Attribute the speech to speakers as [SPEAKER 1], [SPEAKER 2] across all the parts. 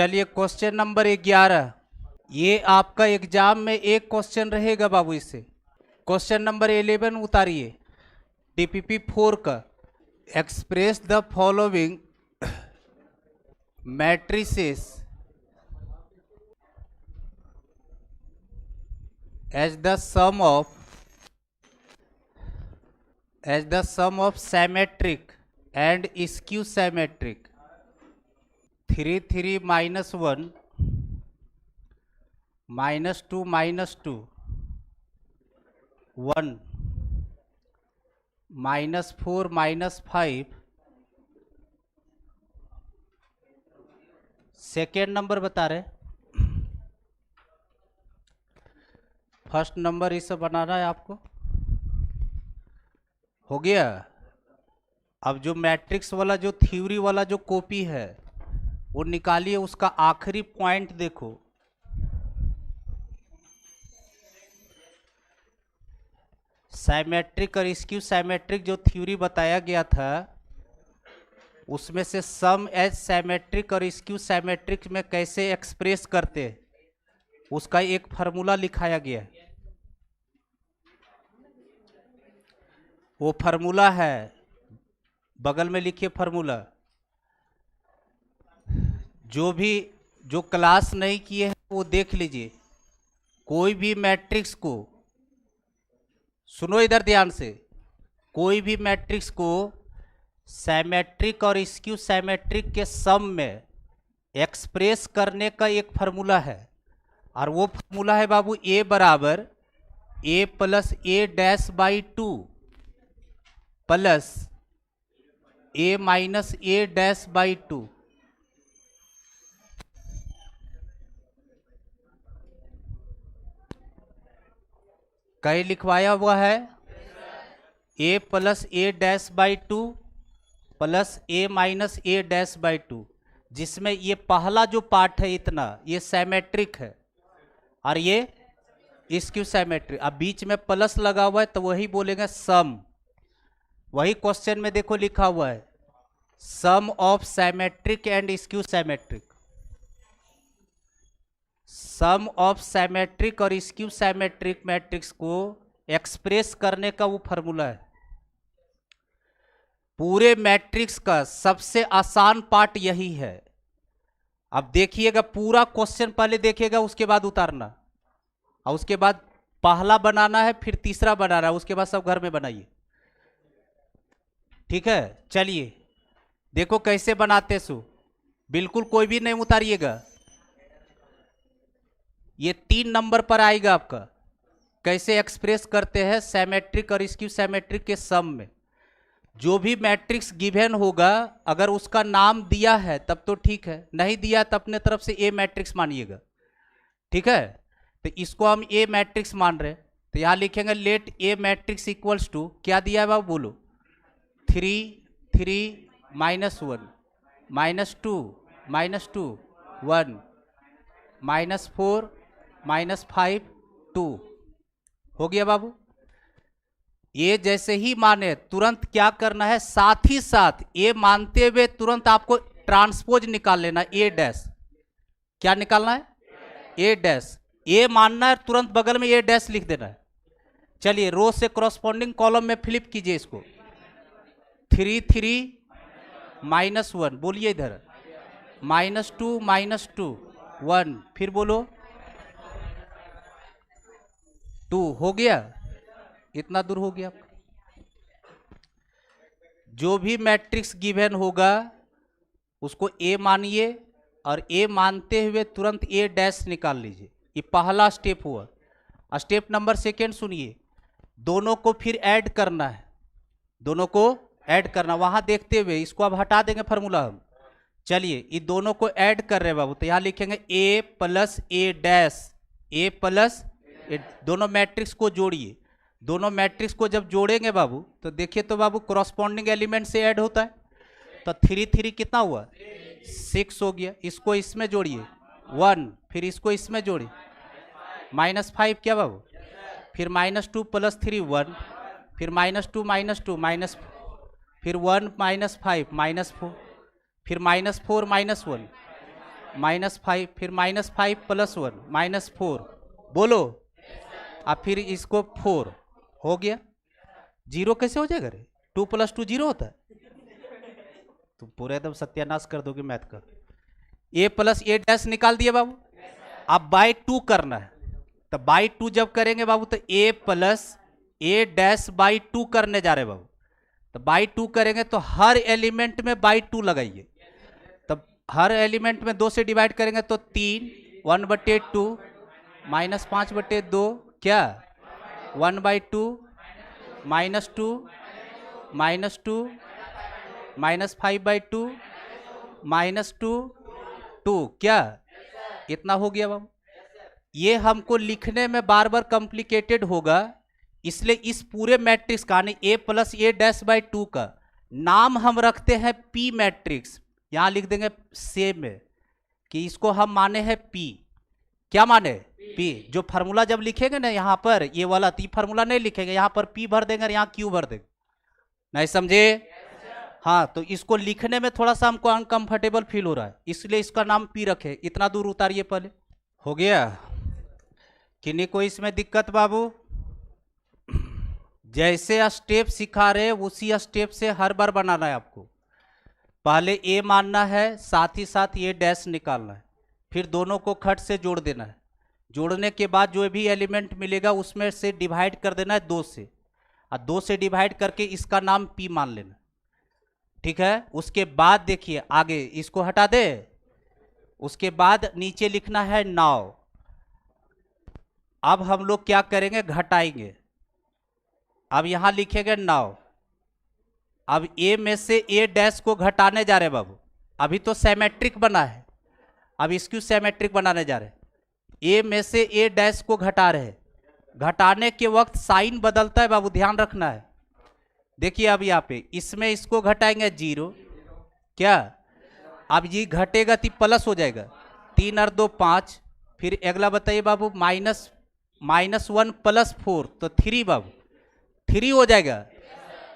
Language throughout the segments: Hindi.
[SPEAKER 1] चलिए क्वेश्चन नंबर 11, ये आपका एग्जाम में एक क्वेश्चन रहेगा बाबू। इससे क्वेश्चन नंबर 11 उतारिए DPP 4 का। Express the following matrices as the sum of symmetric and skew symmetric 3 3 minus 1 minus 2 minus 2 1 minus 4 minus 5। Second number बता रहे, फर्स्ट नंबर इसे बनाना है आपको। हो गया। अब जो मैट्रिक्स वाला जो थ्योरी वाला जो कॉपी है वो निकालिए, उसका आखिरी पॉइंट देखो। साइमेट्रिक और स्क्यू साइमेट्रिक जो थ्योरी बताया गया था उसमें से सम एज साइमेट्रिक और स्क्यू साइमेट्रिक में कैसे एक्सप्रेस करते उसका एक फार्मूला लिखाया गया है। वो फार्मूला है, बगल में लिखिए फार्मूला। जो क्लास नहीं किए हैं वो देख लीजिए। कोई भी मैट्रिक्स को, सुनो इधर ध्यान से, कोई भी मैट्रिक्स को साइमेट्रिक और स्क्यू साइमेट्रिक के सम में एक्सप्रेस करने का एक फार्मूला है, और वो फार्मूला है बाबू A बराबर A plus A dash by 2 plus A minus A dash by 2। कहीं लिखवाया हुआ है A plus A dash by 2 plus A minus A dash by 2, जिसमें ये पहला जो पार्ट है इतना ये साइमेट्रिक है और ये स्क्यू साइमेट्रिक। अब बीच में प्लस लगा हुआ है तो वही बोलेंगे सम। वही क्वेश्चन में देखो लिखा हुआ है sum of symmetric and skew symmetric. Sum of symmetric और स्क्यू साइमेट्रिक मैट्रिक्स को एक्सप्रेस करने का वो फार्मूला है। पूरे मैट्रिक्स का सबसे आसान पार्ट यही है। अब देखिएगा पूरा क्वेश्चन पहले देखिएगा, उसके बाद उतारना, और उसके बाद पहला बनाना है, फिर तीसरा बनाना है, उसके बाद सब घर में बनाइए। ठीक है, चलिए देखो कैसे बनाते सो, बिल्कुल कोई भी नहीं उतारिएगा। ये 3 नंबर पर आएगा आपका, कैसे एक्सप्रेस करते हैं साइमेट्रिक और स्क्यू साइमेट्रिक के सम में। जो भी मैट्रिक्स गिवन होगा अगर उसका नाम दिया है तब तो ठीक है, नहीं दिया तो अपने तरफ से A मैट्रिक्स मानिएगा। ठीक है, तो इसको हम A मैट्रिक्स मान रहे हैं, तो यहां लिखेंगे let A matrix equals to, क्या दिया है बाबू बोलो, 3 3 minus 1 minus 2 minus 2 1 minus 4 minus 5 2। हो गया बाबू। ये जैसे ही माने तुरंत क्या करना है, साथ ही साथ ये मानते हुए तुरंत आपको ट्रांसपोज निकाल लेना A डैश। क्या निकालना है, A डैश। A मानना है, तुरंत बगल में A डैश लिख देना है। चलिए रो से कॉरस्पॉन्डिंग कॉलम में फ्लिप कीजिए इसको। 3 3 माइनस 1, बोलिए इधर, माइनस 2 माइनस 2 1, फिर बोलो 2। हो गया, इतना दूर हो गया आपका। जो भी मैट्रिक्स गिवन होगा उसको A मानिए, और A मानते हुए तुरंत A डैश निकाल लीजिए। ये पहला स्टेप हुआ। स्टेप नंबर सेकेंड सुनिए, दोनों को फिर ऐड करना है, दोनों को ऐड करना। वहां देखते हुए इसको अब हटा देंगे फार्मूला हम। चलिए ये दोनों को ऐड कर रहे हैं बाबू, तो यहां लिखेंगे A plus A dash, A plus A। दोनों मैट्रिक्स को जोड़िए। दोनों मैट्रिक्स को जब जोड़ेंगे बाबू तो देखिए तो बाबू कॉरस्पॉन्डिंग एलिमेंट से ऐड होता है, तो 3 3 कितना हुआ 6 हो गया। इसको इसमें जोड़िए 1, फिर इसको इसमें जोड़िए माइनस 5, क्या बाबू, फिर माइनस 2 प्लस 3 1, फिर माइनस 2 माइनस, फिर 1 माइनस 5 माइनस 4, फिर माइनस 4 माइनस 1 -5, फिर -5 + 1 -4, बोलो। अब फिर इसको 4 हो गया। 0 कैसे हो जाएगा रे? 2 + 2 0 होता है। तुम पूरा एकदम सत्यानाश कर दोगे मैथ का। a + a' निकाल दिए बाबू। अब बाई 2 करना है, तो बाई 2 जब करेंगे बाबू तो a + a'/2 करने जा रहे बाबू। तो बाई 2 करेंगे तो हर एलिमेंट में बाई 2 लगाइए। तब हर एलिमेंट में 2 से डिवाइड करेंगे तो 3 1/2 -5/2 क्या 1/2 -2 -2 -5/2 -2 2 क्या इतना हो गया बाबू। ये हमको लिखने में बार बार कॉम्प्लिकेटेड होगा, इसलिए इस पूरे मैट्रिक्स का यानी a + a'/2 का नाम हम रखते हैं पी मैट्रिक्स। यहां लिख देंगे से में कि इसको हम माने हैं पी। क्या माने? पी। जो फार्मूला जब लिखेंगे ना यहां पर ये वाला, तो फार्मूला नहीं लिखेंगे, यहां पर पी भर देंगे और यहां क्यू भर देंगे। नहीं समझे? हाँ, तो इसको लिखने में थोड़ा सा हमको अनकंफर्टेबल फील हो रहा है, इसलिए इसका नाम पी रखे। इतना दूर उतारिए पहले। हो गया? किन्हीं को इसमें दिक्कत बाबू? जैसे स्टेप सिखा रहे उसी स्टेप से हर बार बनाना है आपको। पहले ए मानना है, साथ ही साथ ये डैश निकालना है, फिर दोनों को खट से जोड़ देना है। जोड़ने के बाद जो भी एलिमेंट मिलेगा उसमें से डिवाइड कर देना है 2 से, और 2 से डिवाइड करके इसका नाम पी मान लेना। ठीक है? उसके बाद देखिए आगे इसको हटा दे। उसके बाद नीचे लिखना है 9। अब हम लोग क्या करेंगे? घटाएंगे। अब यहां लिखेंगे 9। अब ए में से a' को घटाने जा रहे हैं बाबू। अभी तो सिमेट्रिक बना है, अब इसको सिमेट्रिक बनाने जा रहे हैं। ए में से a' को घटा रहे हैं। घटाने के वक्त साइन बदलता है बाबू, ध्यान रखना है। देखिए अब यहाँ पे इसमें इसको घटाएंगे 0 क्या, अब ये घटेगा तो प्लस हो जाएगा। 3 और 2 5। फिर अगला बताइए बाबू -1 + 4 तो 3 बाबू, 3 हो जाएगा।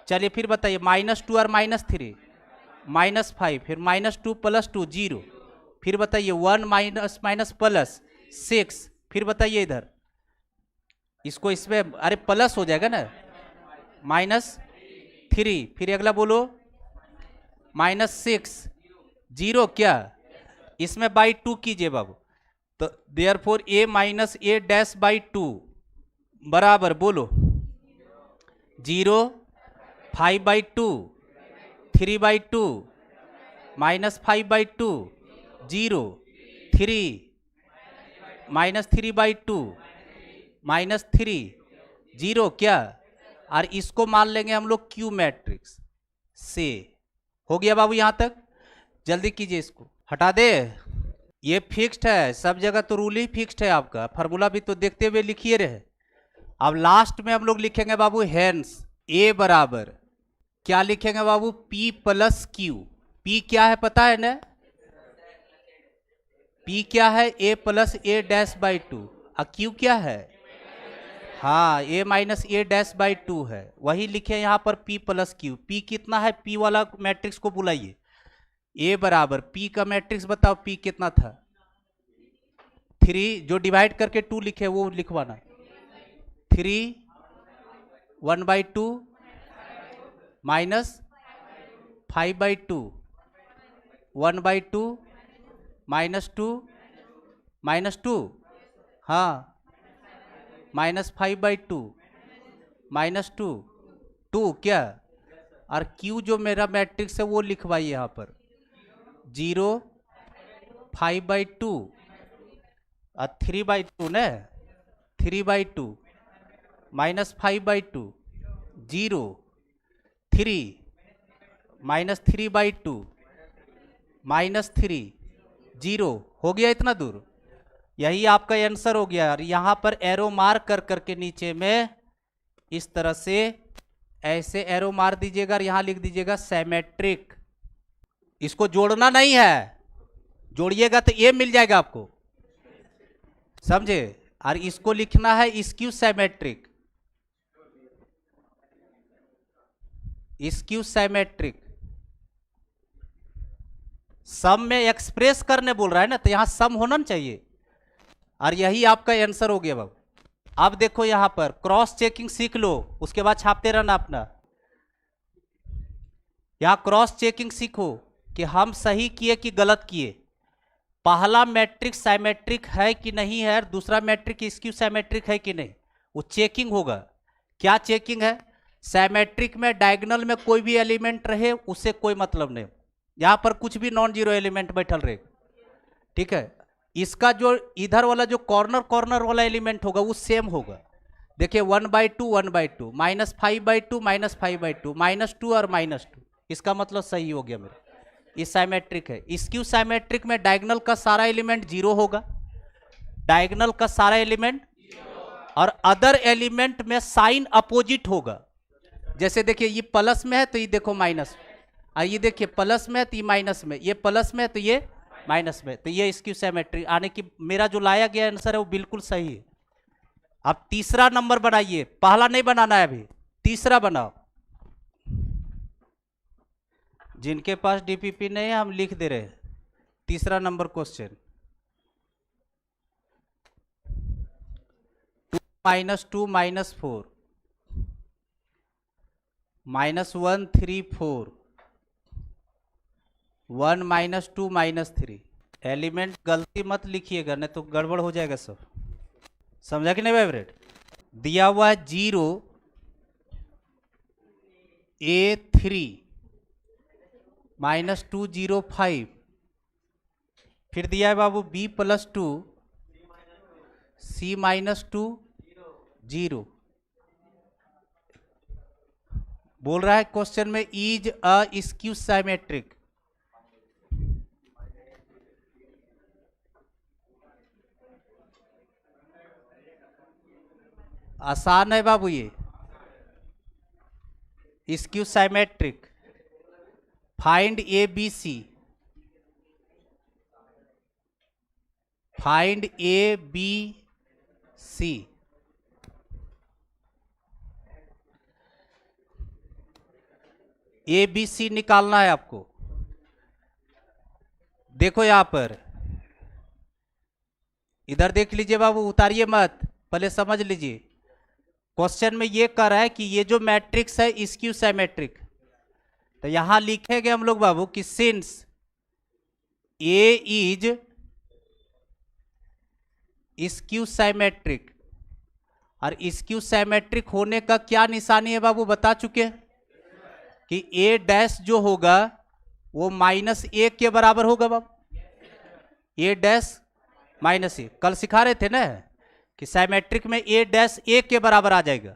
[SPEAKER 1] चलिए फिर बताइए -2 और -3 -5, फिर -2 + 2 0, फिर बताइए 1 माइनस प्लस 6, फिर बताइए इधर इसको इसमें अरे प्लस हो जाएगा ना -3, फिर अगला बोलो -6 0 क्या, इसमें बाई 2 कीजिए बाबू। तो देयरफॉर a - a'/2 बराबर बोलो 0 5/2 3/2 -5/2 0 3 -3/2 -3 0 क्या, और इसको मान लेंगे हम लोग क्यू मैट्रिक्स से। हो गया बाबू यहां तक? जल्दी कीजिए, इसको हटा दे। ये फिक्स्ड है, सब जगह तो रूल ही फिक्स्ड है आपका। फार्मूला भी तो देखते हुए लिखिए रहे। अब लास्ट में हम लोग लिखेंगे बाबू हेंस ए बराबर क्या लिखेंगे बाबू? P + Q। P क्या है पता है ना? P क्या है? A + a'/2 और Q क्या है? हाँ, a - a'/2 है। वही लिखे यहाँ पर P + Q। P कितना है? P वाला मैट्रिक्स को बुलाइए। A बराबर P का मैट्रिक्स बताओ, P कितना था? 3, जो डिवाइड करके 2 लिखे वो लिखवाना। 3 1/2 -5/2 1/2 -2 -2 हाँ -5/2 -2 2 क्या, और Q जो मेरा मैट्रिक्स है वो लिखवाइए यहाँ पर 0 5/2 और 3/2 ना 3/2 -5/2 0 3 -3/2 -3 0 हो गया इतना दूर। यही आपका आंसर हो गया। और यहां पर एरो मार कर करके नीचे में इस तरह से ऐसे एरो मार दीजिएगा और यहां लिख दीजिएगा सिमेट्रिक। इसको जोड़ना नहीं है, जोड़िएगा तो ये मिल जाएगा आपको, समझे? और इसको लिखना है स्क्यू सिमेट्रिक, स्क्यू सिमेट्रिक। सम में एक्सप्रेस करने बोल रहा है ना, तो यहां सम होना चाहिए, और यही आपका आंसर हो गया बाबू। अब देखो यहां पर क्रॉस चेकिंग सीख लो, उसके बाद छापते रहना अपना। यहां क्रॉस चेकिंग सीखो कि हम सही किए कि गलत किए। पहला मैट्रिक्स साइमेट्रिक है कि नहीं है, और दूसरा मैट्रिक स्क्यू साइमेट्रिक है कि नहीं, वो चेकिंग होगा। क्या चेकिंग है? साइमेट्रिक में डायगोनल में कोई भी एलिमेंट रहे उससे कोई मतलब नहीं, यहां पर कुछ भी नॉन जीरो एलिमेंट बैठल रहे, ठीक है। इसका जो इधर वाला जो कॉर्नर कॉर्नर वाला एलिमेंट होगा वो सेम होगा। देखिए 1/2 1/2 -5/2 -5/2 -2 और -2, इसका मतलब सही हो गया मेरा, ये साइमेट्रिक है। स्क्यू साइमेट्रिक में डायगोनल का सारा एलिमेंट जीरो होगा, डायगोनल का सारा एलिमेंट, और अदर एलिमेंट में साइन अपोजिट होगा। जैसे देखिए ये प्लस में है तो ये देखो माइनस, ये देखिए प्लस में है तो ये माइनस में, ये प्लस में है तो ये माइनस में, तो ये स्क्यू साइमेट्रिक आने की मेरा जो लाया गया आंसर है वो बिल्कुल सही है। अब तीसरा नंबर बनाइए, पहला नहीं बनाना है अभी, तीसरा बनाओ। जिनके पास डीपीपी नहीं है हम लिख दे रहे हैं। तीसरा नंबर क्वेश्चन, 2 -2 -4 -1 3 4 1 -2 -3। एलिमेंट गलती मत लिखिएगा नहीं तो गड़बड़ हो जाएगा सब, समझा कि नहीं वाइब्रेट? दिया हुआ है 0 A3 -205, फिर दिया है बाबू B+2 C -2 0। बोल रहा है क्वेश्चन में इज अ स्क्यू साइमेट्रिक। आसान है बाबू ये, skew symmetric. Find A B C, find A B C. A B C निकालना है आपको। देखो यहां पर, इधर देख लीजिए बाबू, उतारिए मत, पहले समझ लीजिए। क्वेश्चन में ये कह रहा है कि ये जो मैट्रिक्स है स्क्यू साइमेट्रिक, तो यहां लिखेंगे हम लोग बाबू कि since A is skew symmetric, और स्क्यू साइमेट्रिक होने का क्या निशानी है बाबू बता चुके हैं कि ए डैश जो होगा वो -1 के बराबर होगा बाबू, ए डैश -1। कल सिखा रहे थे ना कि साइमेट्रिक में ए डैश 1 के बराबर आ जाएगा,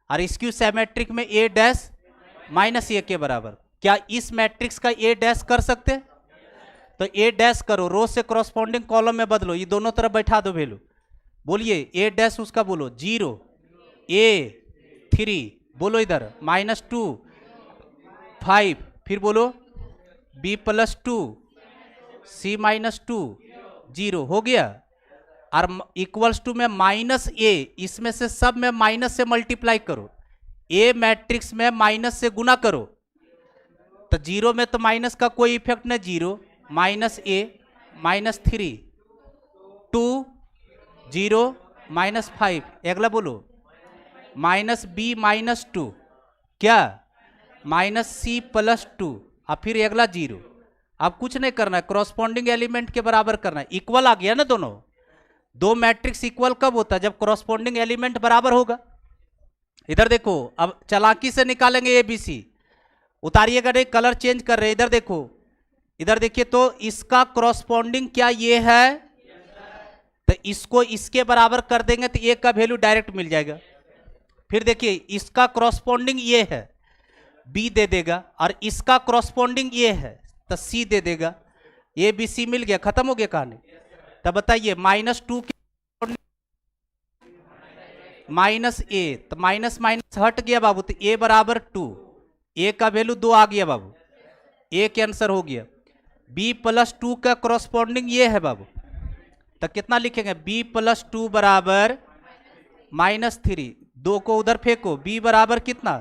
[SPEAKER 1] और स्क्यू साइमेट्रिक में ए डैश -1 के बराबर। क्या इस मैट्रिक्स का ए डैश कर सकते? तो ए डैश करो, रो से क्रॉसपॉन्डिंग कॉलम में बदलो, ये दोनों तरफ बैठा दो वैल्यू। बोलिए ए डैश उसका बोलो 0 A3, बोलो इधर -2 5, फिर बोलो B+2 C -2 0, हो गया। और इक्वल्स टू में -A, इसमें से सब में माइनस से मल्टीप्लाई करो, ए मैट्रिक्स में माइनस से गुना करो, तो 0 में तो माइनस का कोई इफेक्ट नहीं, 0 -A -3 2 0 -5, अगला बोलो -B -2 क्या -C+2, और फिर अगला 0। अब कुछ नहीं करना है, क्रॉसपॉन्डिंग एलिमेंट के बराबर करना है। इक्वल आ गया ना, दोनों दो मैट्रिक्स इक्वल कब होता है? जब क्रॉसपॉन्डिंग एलिमेंट बराबर होगा। इधर देखो, अब चालाकी से निकालेंगे ABC, उतारिएगा नहीं, कलर चेंज कर रहे हैं। इधर देखो, इधर देखिए, तो इसका क्रॉसपॉन्डिंग क्या ये है, तो इसको इसके बराबर कर देंगे तो ए का वैल्यू डायरेक्ट मिल जाएगा। फिर देखिए इसका क्रॉसपॉन्डिंग ये है, बी दे देगा, और इसका क्रॉसपॉन्डिंग ये है तो सी दे देगा। ABC मिल गया, खत्म हो गया कहानी। तब बताइए -2 के -A, तो माइनस माइनस हट गया बाबू, तो A बराबर 2, A का वैल्यू 2 आ गया बाबू, A के आंसर हो गया। B+2 का क्रॉसपॉन्डिंग ये है बाबू, तो कितना लिखेंगे? B+2 बराबर -3, 2 को उधर फेंको, B बराबर कितना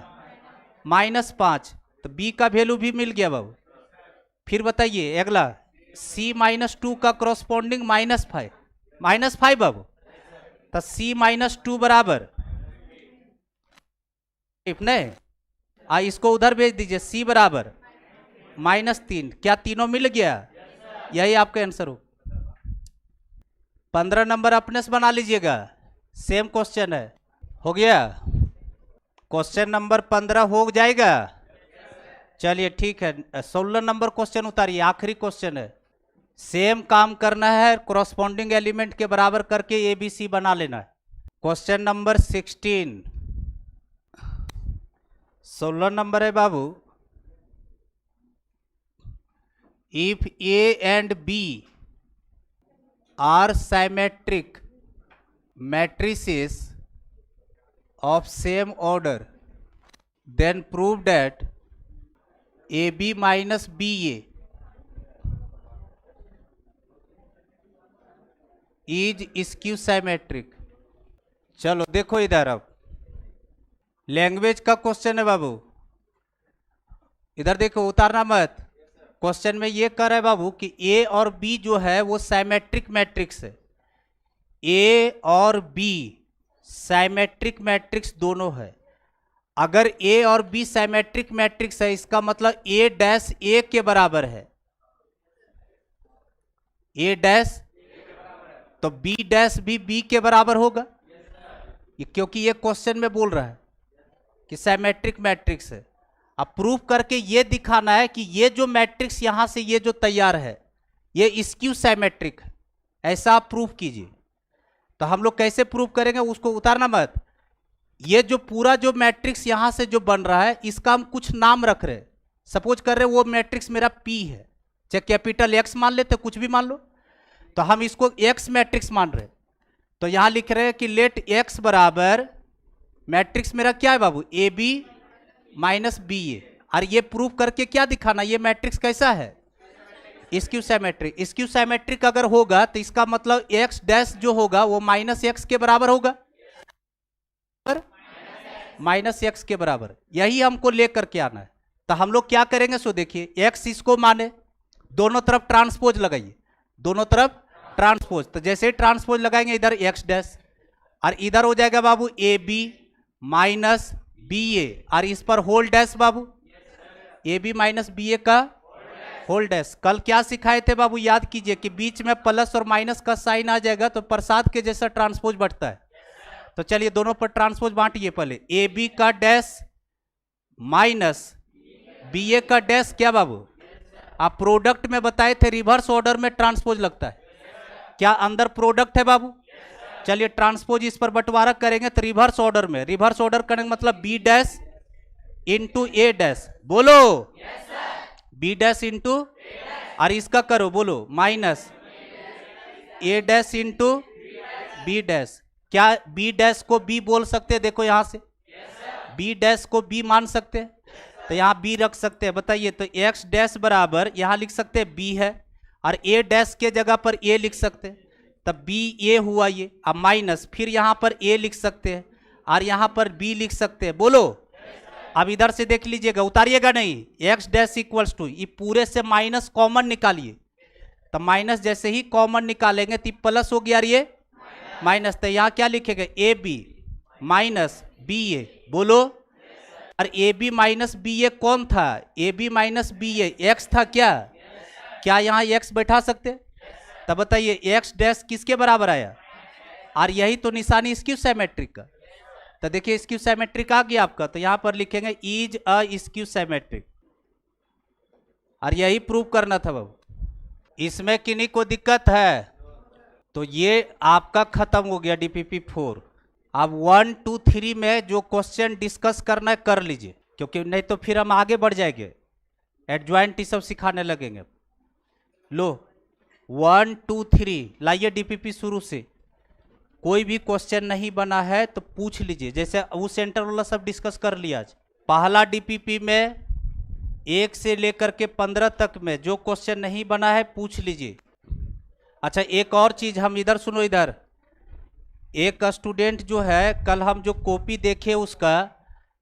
[SPEAKER 1] -5, तो B का वैल्यू भी मिल गया बाबू। फिर बताइए अगला C-2 का क्रॉसपोंडिंग -5 बाबू, तो C-2 बराबर नहीं, इसको उधर भेज दीजिए, C बराबर -3। क्या तीनों मिल गया? यही आपका आंसर हो। 15 नंबर अपने से बना लीजिएगा, सेम क्वेश्चन है। हो गया? क्वेश्चन नंबर 15 हो जाएगा। चलिए ठीक है, 16 नंबर क्वेश्चन उतारिए, आखिरी क्वेश्चन है। सेम काम करना है, कॉरस्पॉन्डिंग एलिमेंट के बराबर करके ABC बना लेना है। क्वेश्चन नंबर 16, 16 नंबर है बाबू। If A and B are symmetric matrices of same order, then prove that AB minus BA is skew symmetric। चलो देखो इधर, अब लैंग्वेज का क्वेश्चन है बाबू, इधर देखो, उतारना मत। क्वेश्चन में ये कर रहा है बाबू कि ए और बी जो है वो साइमेट्रिक मैट्रिक्स है। ए और बी साइमेट्रिक मैट्रिक्स दोनों है। अगर ए और बी साइमेट्रिक मैट्रिक्स है, इसका मतलब ए डैश ए के बराबर है, ए डैश, तो बी डैश भी बी के बराबर होगा, क्योंकि ये क्वेश्चन में बोल रहा है कि साइमेट्रिक मैट्रिक्स है। अब प्रूफ करके ये दिखाना है कि ये जो मैट्रिक्स यहां से ये जो तैयार है ये स्क्यू साइमेट्रिक है, ऐसा आप प्रूफ कीजिए। तो हम लोग कैसे प्रूफ करेंगे, उसको उतारना मत। ये जो पूरा जो मैट्रिक्स यहां से जो बन रहा है, इसका हम कुछ नाम रख रहे हैं। सपोज कर रहे हैं वो मैट्रिक्स मेरा P है, चाहे कैपिटल X मान लेते, कुछ भी मान लो, तो हम इसको X मैट्रिक्स मान रहे हैं। तो यहां लिख रहे हैं कि लेट X बराबर मैट्रिक्स मेरा क्या है बाबू, AB माइनस BA। और ये प्रूफ करके क्या दिखाना, ये मैट्रिक्स कैसा है, स्क्यू साइमेट्रिक। स्क्यू साइमेट्रिक अगर होगा तो इसका मतलब X डैश जो होगा वो -X के बराबर होगा, -X के बराबर। यही हमको लेकर के आना है। तो हम लोग क्या करेंगे, सो देखिए, X इसको माने, दोनों तरफ ट्रांसपोज लगाइए, दोनों तरफ ट्रांसपोज। तो जैसे ही ट्रांसपोज लगाएंगे इधर X डैश, और इधर हो जाएगा बाबू AB माइनस BA, और इस पर होल डैश बाबू, AB माइनस BA का होल डैश। कल क्या सिखाए थे बाबू, याद कीजिए कि बीच में प्लस और माइनस का साइन आ जाएगा तो प्रसाद के जैसा ट्रांसपोज बढ़ता है। तो चलिए दोनों पर ट्रांसपोज बांटिए, पहले AB का डैश माइनस BA का डैश, क्या बाबू आप प्रोडक्ट में बताए थे रिवर्स ऑर्डर में ट्रांसपोज लगता है, क्या अंदर प्रोडक्ट है बाबू। चलिए ट्रांसपोज इस पर बंटवारा करेंगे तो रिवर्स ऑर्डर में, रिवर्स ऑर्डर करेंगे मतलब B dash into A dash, बोलो B डैश इंटू, और इसका करो बोलो minus A dash into B dash. क्या B डैश को B बोल सकते हैं, देखो यहां से B डैश को B मान सकते हैं, तो यहाँ B रख सकते हैं, बताइए। तो X डैश बराबर यहां लिख सकते हैं B है, और A डैश के जगह पर A लिख सकते हैं, तब B A हुआ ये। अब माइनस, फिर यहां पर A लिख सकते हैं और यहां पर B लिख सकते हैं, बोलो। अब इधर से देख लीजिएगा, उतारिएगा नहीं, X डैश इक्वल्स टू, ये पूरे से माइनस कॉमन निकालिए, तो माइनस जैसे ही कॉमन निकालेंगे तो प्लस हो गया, ये माइनस, तो यहाँ क्या लिखेगा AB माइनस BA, बोलो। और AB माइनस BA कौन था, AB माइनस BA X था, क्या यहाँ X बैठा सकते, तब बताइए X डैश किसके बराबर आया, और यही तो निशानी स्क्यू साइमेट्रिक का। तो देखिए स्क्यू साइमेट्रिक आ गया आपका, तो यहां पर लिखेंगे इज अ स्क्यू साइमेट्रिक, और यही प्रूव करना था बाबू। इसमें किन्हीं को दिक्कत है तो ये आपका खत्म हो गया DPP 4। अब 1 2 3 में जो क्वेश्चन डिस्कस करना है कर लीजिए, क्योंकि नहीं तो फिर हम आगे बढ़ जाएंगे, एडजॉइंट ये सब सिखाने लगेंगे। लो 1 2 3 लाइए DPP शुरू से। कोई भी क्वेश्चन नहीं बना है तो पूछ लीजिए, जैसे वो सेंटर वाला सब डिस्कस कर लिया आज। पहला DPP में 1 से लेकर के 15 तक में जो क्वेश्चन नहीं बना है पूछ लीजिए। अच्छा एक और चीज, हम इधर सुनो, इधर एक स्टूडेंट जो है, कल हम जो कॉपी देखे उसका,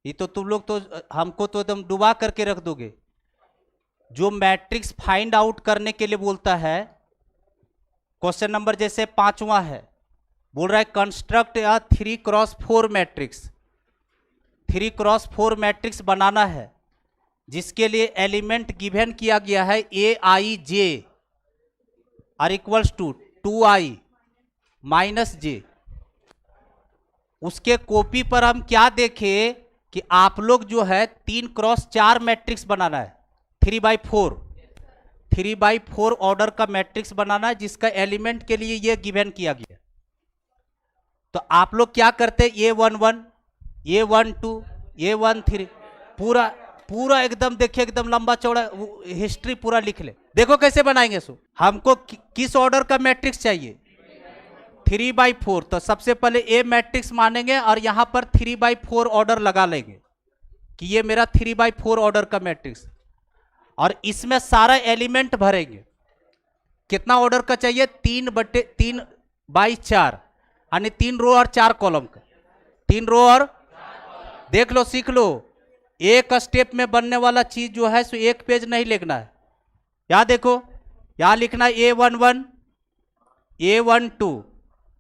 [SPEAKER 1] ये तो तुम लोग तो हमको तो एकदम डुबा करके रख दोगे। जो मैट्रिक्स फाइंड आउट करने के लिए बोलता है, क्वेश्चन नंबर जैसे 5वां है, बोल रहा है construct a 3x4 matrix. 3x4 matrix बनाना है जिसके लिए एलिमेंट गिवन किया गया है aij are equals to 2i minus j. उसके कॉपी पर हम क्या देखें कि आप लोग जो है 3x4 मैट्रिक्स बनाना है, 3x4 ऑर्डर का मैट्रिक्स बनाना है जिसका एलिमेंट के लिए ये गिवन किया गया। तो आप लोग क्या करते, A11 A12 A13 पूरा पूरा एकदम देखिए, एकदम लंबा चौड़ा हिस्ट्री पूरा लिख ले। देखो कैसे बनाएंगे। सो हमको किस ऑर्डर का मैट्रिक्स चाहिए, 3/4। तो सबसे पहले ए मैट्रिक्स मानेंगे और यहां पर 3/4 ऑर्डर लगा लेंगे कि ये मेरा 3/4 ऑर्डर का मैट्रिक्स, और इसमें सारा एलिमेंट भरेंगे। कितना ऑर्डर का चाहिए, 3/4 यानी 3 रो और 4 कॉलम का। 3 रो और देख लो, सीख लो, एक स्टेप में बनने वाला चीज जो है सो एक पेज नहीं लिखना है। यहां देखो, यहां लिखना है A11 A12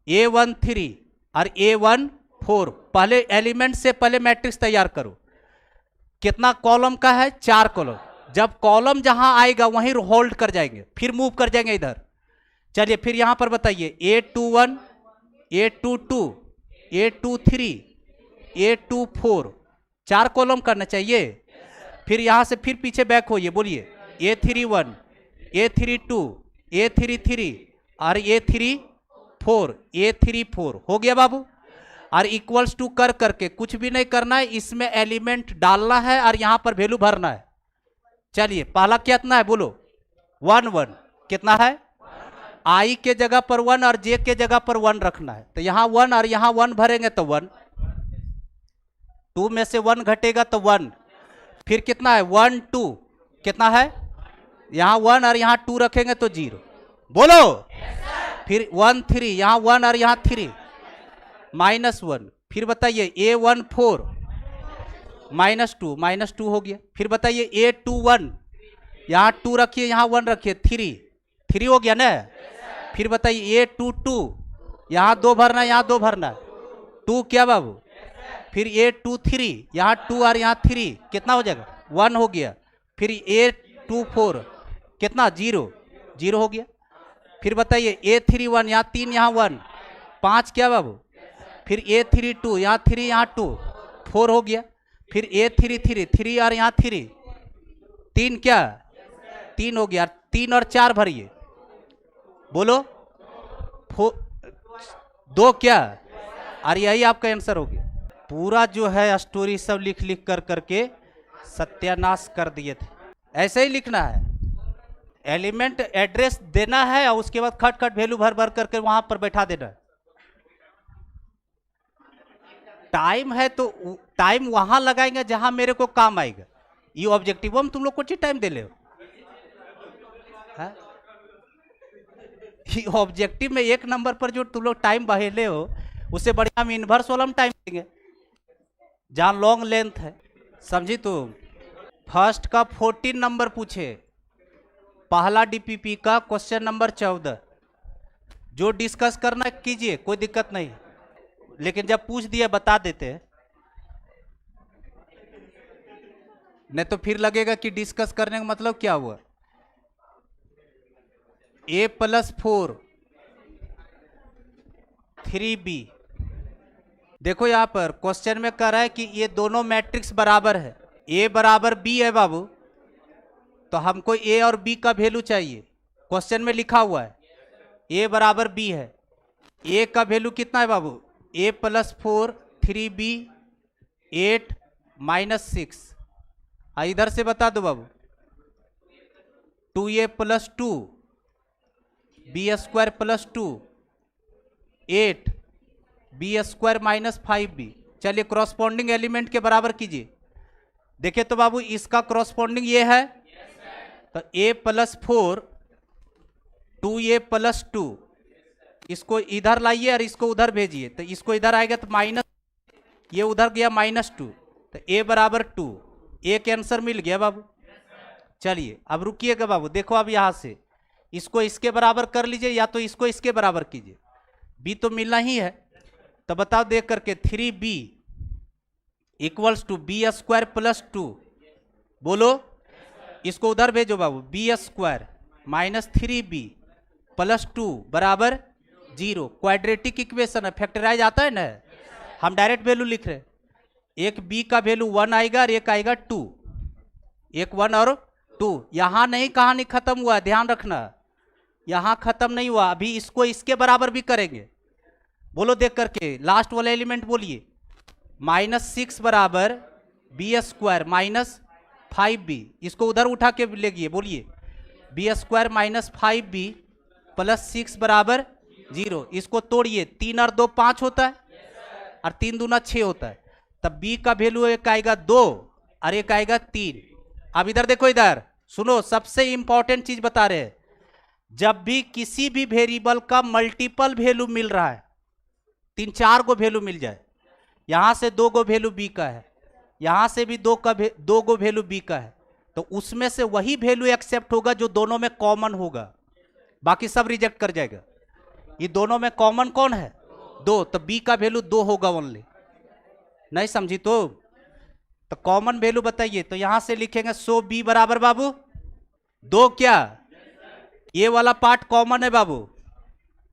[SPEAKER 1] A13 और A14। पहले एलिमेंट से पहले मैट्रिक्स तैयार करो। कितना कॉलम का है, 4 कॉलम। जब कॉलम जहां आएगा वहीं होल्ड कर जाएंगे, फिर मूव कर जाएंगे इधर। चलिए फिर यहां पर बताइए, A21 A22 A23 A24 4 column करना चाहिए। फिर यहां से फिर पीछे बैक होइए, बोलिए A31 A32 A33 और A34 हो गया बाबू। और इक्वल्स टू कर करके कुछ भी नहीं करना है, इसमें एलिमेंट डालना है और यहां पर वैल्यू भरना है। चलिए पहला कितना है, बोलो 1 1। कितना है, आई के जगह पर 1 और जे के जगह पर 1 रखना है। तो यहां 1 और यहां 1 भरेंगे तो 1, 2 में से 1 घटेगा तो 1। फिर कितना है 1 2, कितना है, यहां 1 और यहां 2 रखेंगे तो 0। बोलो फिर 1 3, यहां 1 और यहां 3 -1। फिर बताइए A14 -2 हो गया। फिर बताइए A21, यहां 2 रखिए यहां 1 रखिए, 3 हो गया ना। फिर बताइए A22, यहां 2 भरना है यहां 2 भरना है, 2 क्या बाबू। फिर A23, यहां 2 और यहां 3, कितना हो जाएगा 1 हो गया। फिर A24 कितना 0 हो गया। फिर बताइए A31, यहां 3 यहां 1, 5 क्या बाबू। फिर A32, यहां 3 यहां 2, 4 हो गया। फिर A33 3 और यहां 3, 3 क्या 3 हो गया। 3 और 4 भरिए, बोलो 2 क्या, और यही आपका आंसर हो गया। पूरा जो है स्टोरी सब लिख लिख कर करके सत्यानाश कर दिए थे। ऐसे ही लिखना है, एलिमेंट एड्रेस देना है और उसके बाद खट खट वैल्यू भर भर करके वहां पर बैठा देना है। टाइम है तो टाइम वहां लगाएंगे जहां मेरे को काम आएगा। ये ऑब्जेक्टिव हम तुम लोग को टाइम दे ले हो। ये ऑब्जेक्टिव में 1 नंबर पर जो तुम लोग टाइम बहेले हो, उससे बढ़िया हम इनवर्स वाला टाइम देंगे जहां लॉन्ग लेंथ है। समझी तुम। फर्स्ट का 14 नंबर पूछे, पहला डीपीपी का क्वेश्चन नंबर 14। जो डिस्कस करना कीजिए, कोई दिक्कत नहीं, लेकिन जब पूछ दिया बता देते हैं, नहीं तो फिर लगेगा कि डिस्कस करने का मतलब क्या हुआ। A+4 3B। देखो यहां पर क्वेश्चन में कह रहा है कि ये दोनों मैट्रिक्स बराबर है, A बराबर B है बाबू। तो हमको A और B का वैल्यू चाहिए। क्वेश्चन में लिखा हुआ है A बराबर B है। A का वैल्यू कितना है बाबू, A+4 3B 8 -6। इधर से बता दो बाबू, 2A + 2 B² + 2 8 B² - 5B। चलिए क्रॉसपोंडिंग एलिमेंट के बराबर कीजिए। देखिए तो बाबू इसका क्रॉसपोंडिंग ये है, तो A+4 2A + 2, इसको इधर लाइए और इसको उधर भेजिए। तो इसको इधर आएगा तो माइनस, ये उधर गया -2, तो A बराबर 2। A के आंसर मिल गया बाबू। चलिए अब रुकिएगा बाबू, देखो अब यहां से इसको इसके बराबर कर लीजिए या तो इसको इसके बराबर कीजिए, b तो मिलना ही है। तो बताओ देख करके 3b equals to b square plus 2, बोलो इसको उधर भेजो बाबू, बी स्क्वायर माइनस 3b प्लस 2 बराबर 0। क्वाड्रेटिक इक्वेशन है, फैक्टराइज आता है ना, हम डायरेक्ट वैल्यू लिख रहे हैं। एक b का वैल्यू 1 आएगा और एक आएगा 2, एक 1 और 2। यहां नहीं कहानी खत्म हुआ, ध्यान रखना, यहां खत्म नहीं हुआ, अभी इसको इसके बराबर भी करेंगे। बोलो देख करके, लास्ट वाला एलिमेंट बोलिए, -6 बराबर बी स्क्वायर माइनस 5b, इसको उधर उठा के लेगिए, बोलिए B square minus 5b plus 6 बराबर 0। इसको तोड़िए, 3 और 2 5 होता है और 3 दूना 6 होता है, तब b का वैल्यू एक आएगा 2 और एक आएगा 3। अब इधर देखो, इधर सुनो, सबसे इंपॉर्टेंट चीज बता रहे हैं, जब भी किसी भी वेरिएबल का मल्टीपल वैल्यू मिल रहा है, 3-4 गो वैल्यू मिल जाए, यहां से 2 गो वैल्यू b का है, यहां से भी 2 गो वैल्यू b का है, तो उसमें से वही वैल्यू एक्सेप्ट होगा जो दोनों में कॉमन होगा, बाकी सब रिजेक्ट कर जाएगा। ये दोनों में कॉमन कौन है? 2, तो b का वैल्यू 2 होगा ओनली। नहीं समझी तो कॉमन वैल्यू बताइए, तो यहां से लिखेंगे सो b बराबर बाबू 2, क्या ये वाला पार्ट कॉमन है बाबू,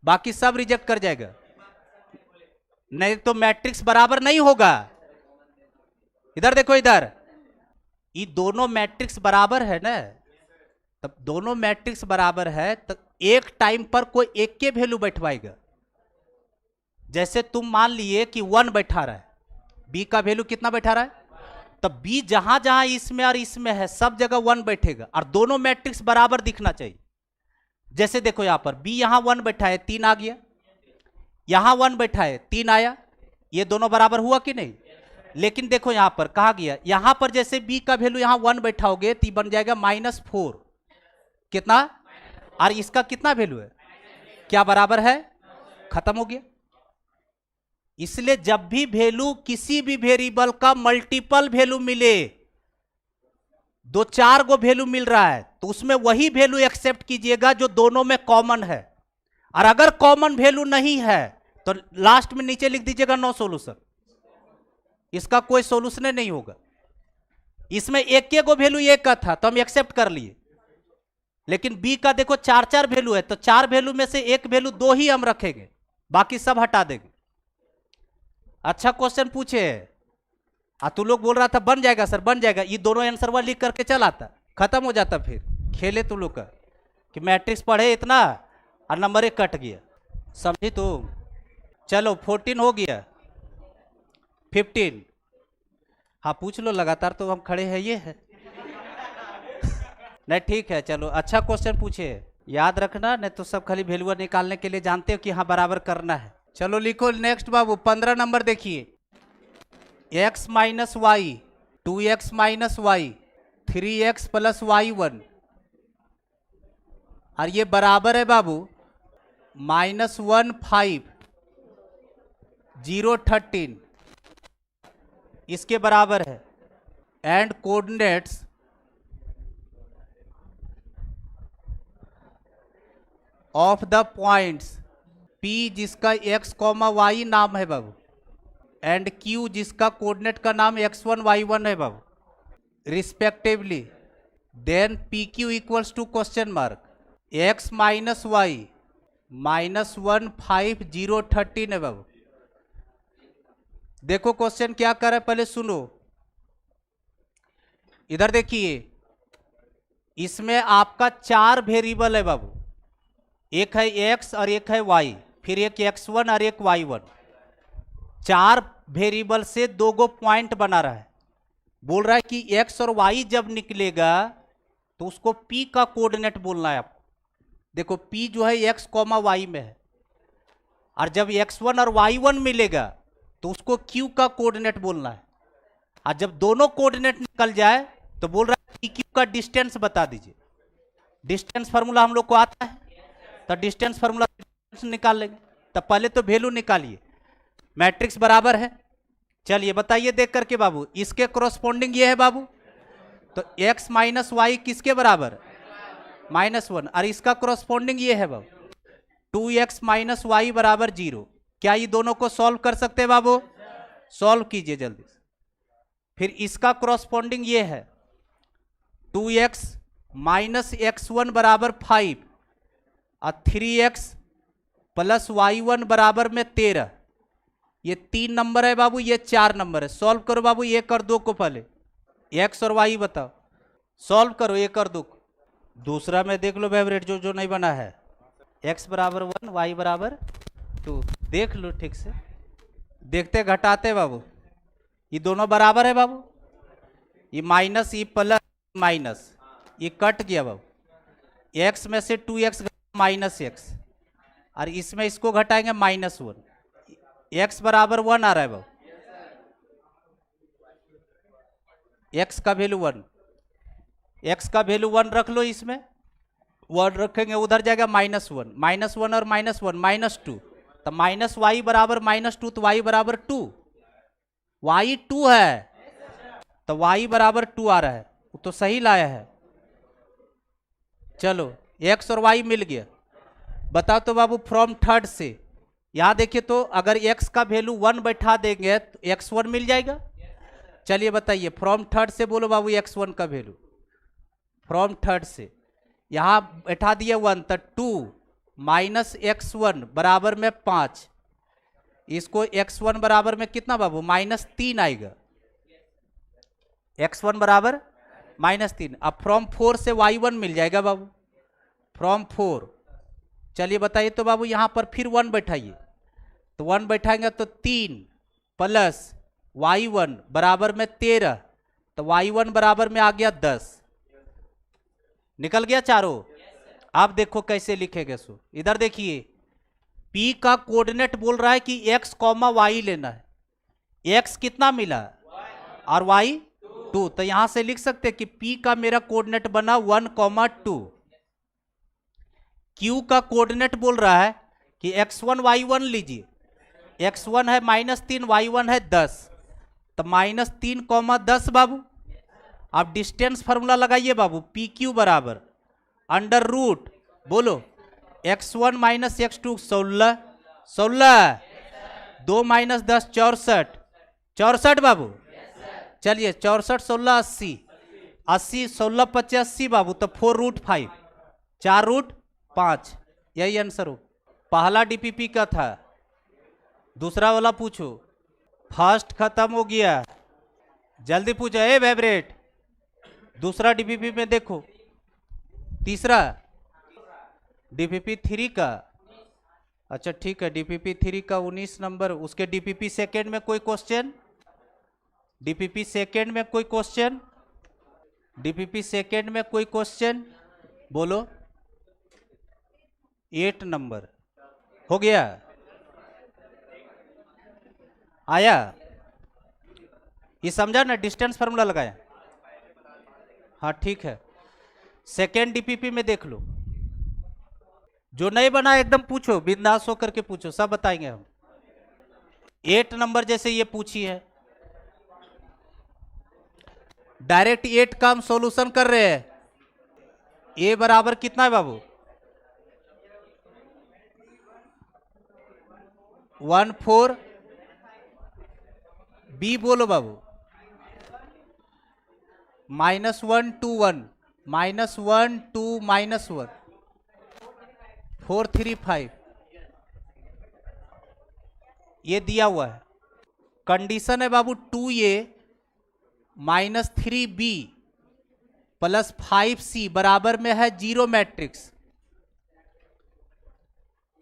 [SPEAKER 1] बाकी सब रिजेक्ट कर जाएगा, नहीं तो मैट्रिक्स बराबर नहीं होगा। इधर देखो, इधर ये दोनों मैट्रिक्स बराबर है ना, तब दोनों मैट्रिक्स बराबर है तो एक टाइम पर कोई एक के वैल्यू बैठवाएगा। जैसे तुम मान लिए कि 1 बैठा रहा है, b का वैल्यू कितना बैठा रहा है, तो b जहां जहां इसमें और इसमें है सब जगह 1 बैठेगा और दोनों मैट्रिक्स बराबर दिखना चाहिए। जैसे देखो यहां पर b यहां 1 बैठा है, 3 आ गया, यहां 1 बैठा है, 3 आया, ये दोनों बराबर हुआ कि नहीं? लेकिन देखो यहां पर कहा गया, यहां पर जैसे b का वैल्यू यहां 1 बैठाओगे तो बन जाएगा -4, कितना, और इसका कितना वैल्यू है, क्या बराबर है, खत्म हो गया। इसलिए जब भी वैल्यू किसी भी वेरिएबल का मल्टीपल वैल्यू मिले, 2-4 गो वैल्यू मिल रहा है, तो उसमें वही वैल्यू एक्सेप्ट कीजिएगा जो दोनों में कॉमन है, और अगर कॉमन वैल्यू नहीं है तो लास्ट में नीचे लिख दीजिएगा नो सॉल्यूशन, इसका कोई सॉल्यूशन नहीं होगा। इसमें एक गो वैल्यू एक का था तो हम एक्सेप्ट कर लिए, लेकिन b का देखो 4-4 वैल्यू है, तो 4 वैल्यू में से एक वैल्यू 2 ही हम रखेंगे, बाकी सब हटा देंगे। अच्छा क्वेश्चन पूछे, तू लोग बोल रहा था बन जाएगा सर, बन जाएगा, ये दोनों आंसर वाला लिख करके चल आता, खत्म हो जाता, फिर खेले तू लोग का कि मैट्रिक्स पढ़े इतना और नंबर 1 कट गया, समझी तू? चलो 14 हो गया, 15, हाँ पूछ लो लगातार, तो हम खड़े हैं ये है नहीं ठीक है, चलो अच्छा क्वेश्चन पूछे, याद रखना, नहीं तो सब खाली वैल्यू निकालने के लिए जानते हो कि हाँ बराबर करना है। चलो लिखो नेक्स्ट बाबू, 15 नंबर देखिए, x minus Y 2x minus Y 3x plus y1, और ये बराबर है बाबू -1 5 0 13, इसके बराबर है, and coordinates of the points P जिसका x, y नाम है बाबू, एंड Q जिसका कोऑर्डिनेट का नाम x1 y1 है बाबू, respectively, then PQ equals to question mark x minus y -1 5 0 13 है बाबू। देखो क्वेश्चन क्या कर रहा है, पहले सुनो, इधर देखिए, इसमें आपका 4 वेरिएबल है बाबू, एक है x और एक है y, फिर एक x1 और एक y1, 4 वेरिएबल से 2 गो पॉइंट बना रहा है। बोल रहा है कि x और y जब निकलेगा तो उसको p का कोऑर्डिनेट बोलना है आपको। देखो p जो है x, y में है, और जब x1 और y1 मिलेगा तो उसको q का कोऑर्डिनेट बोलना है, और जब दोनों कोऑर्डिनेट निकल जाए तो बोल रहा है कि q का डिस्टेंस बता दीजिए। डिस्टेंस फार्मूला हम लोग को आता है, तो डिस्टेंस फार्मूला निकाल लेंगे, तब पहले तो वैल्यू निकालिए, मैट्रिक्स बराबर है। चलिए बताइए देख करके बाबू, इसके कॉरस्पॉन्डिंग ये है बाबू, तो x माइनस वाई किसके बराबर? -1। और इसका कॉरस्पॉन्डिंग ये है बाबू 2x माइनस वाई बराबर 0। क्या ये दोनों को सॉल्व कर सकते हैं बाबू? सॉल्व कीजिए जल्दी से। फिर इसका कॉरस्पॉन्डिंग ये है 2x माइनस x1 बराबर 5 और 3x प्लस y1 बराबर में 13। ये 3 नंबर है बाबू, ये 4 नंबर है। सॉल्व करो बाबू 1 और 2 को, पहले x और y बताओ, सॉल्व करो 1 और 2 को। दूसरा में देख लो फेवरेट जो नहीं बना है, x बराबर 1 y बराबर 2, देख लो ठीक से। देखते घटाते बाबू, ये दोनों बराबर है बाबू, ये माइनस ये प्लस माइनस, ये कट गया बाबू। x में से 2x माइनस x, और इसमें इसको घटाएंगे -1, x बराबर 1 आ रहा है बाबू। x का वैल्यू 1, x का वैल्यू 1 रख लो, इसमें 1 रखेंगे, उधर जाएगा -1, -1 और -1 -2, तो माइनस वाई बराबर -2, तो y बराबर 2, y 2 है, तो y बराबर 2 आ रहा है, वो तो सही लाया है। चलो x और y मिल गया। बताओ तो बाबू फ्रॉम थर्ड से, यहां देखिए तो अगर x का वैल्यू 1 बैठा देंगे तो x1 मिल जाएगा। चलिए बताइए फ्रॉम थर्ड से बोलो बाबू x1 का वैल्यू। फ्रॉम थर्ड से यहां बैठा दिए 1, तो 2 माइनस x1 बराबर में 5, इसको x1 बराबर में कितना बाबू? -3 आएगा, x1 बराबर -3। अब फ्रॉम 4 से y1 मिल जाएगा बाबू, फ्रॉम 4। चलिए बताइए तो बाबू यहां पर फिर 1 बैठाइए, तो 1 बैठाएंगे तो 3 प्लस y1 बराबर में 13, तो y1 बराबर में आ गया 10, निकल गया चारों। आप देखो कैसे लिखेंगे सो, इधर देखिए p का कोऑर्डिनेट बोल रहा है कि x, y लेना है। x कितना मिला और y 2, तो यहां से लिख सकते हैं कि p का मेरा कोऑर्डिनेट बना 1, 2। q का कोऑर्डिनेट बोल रहा है कि x1 y1 लीजिए, x1 है -3, y1 है 10, तो -3, 10 बाबू। आप डिस्टेंस फार्मूला लगाइए बाबू, पी क्यू बराबर अंडर रूट, बोलो x1 माइनस x2 16, 16, 2 माइनस 10 64, 64 बाबू। चलिए 64 16 80, 80 16 25 80 बाबू, तो 4√5, 4√5, यही आंसर हो। पहला डीपीपी का था, दूसरा वाला पूछो। फर्स्ट खत्म हो गया, जल्दी पूछो ए फेवरेट। दूसरा डीपीपी में देखो, तीसरा डीपीपी 3 का, अच्छा ठीक है, डीपीपी 3 का 19 नंबर। उसके डीपीपी सेकेंड में कोई क्वेश्चन? डीपीपी सेकेंड में कोई क्वेश्चन? डीपीपी सेकेंड में कोई क्वेश्चन बोलो। 8 नंबर हो गया, आया? ये समझा ना, डिस्टेंस फार्मूला लगाया। हाँ ठीक है, सेकेंड डीपीपी में देख लो, जो नहीं बना एकदम पूछो, बिंदास होकर के पूछो, सब बताएंगे हम। 8 नंबर जैसे ये पूछी है, डायरेक्ट 8 का हम सॉल्यूशन कर रहे हैं। ए बराबर कितना है बाबू? 14, बी बोलो बाबू -1 2 1, -1 2 -1 4 3 5, ये दिया हुआ है। कंडीशन है बाबू 2a -3b प्लस 5c बराबर में है 0 मैट्रिक्स।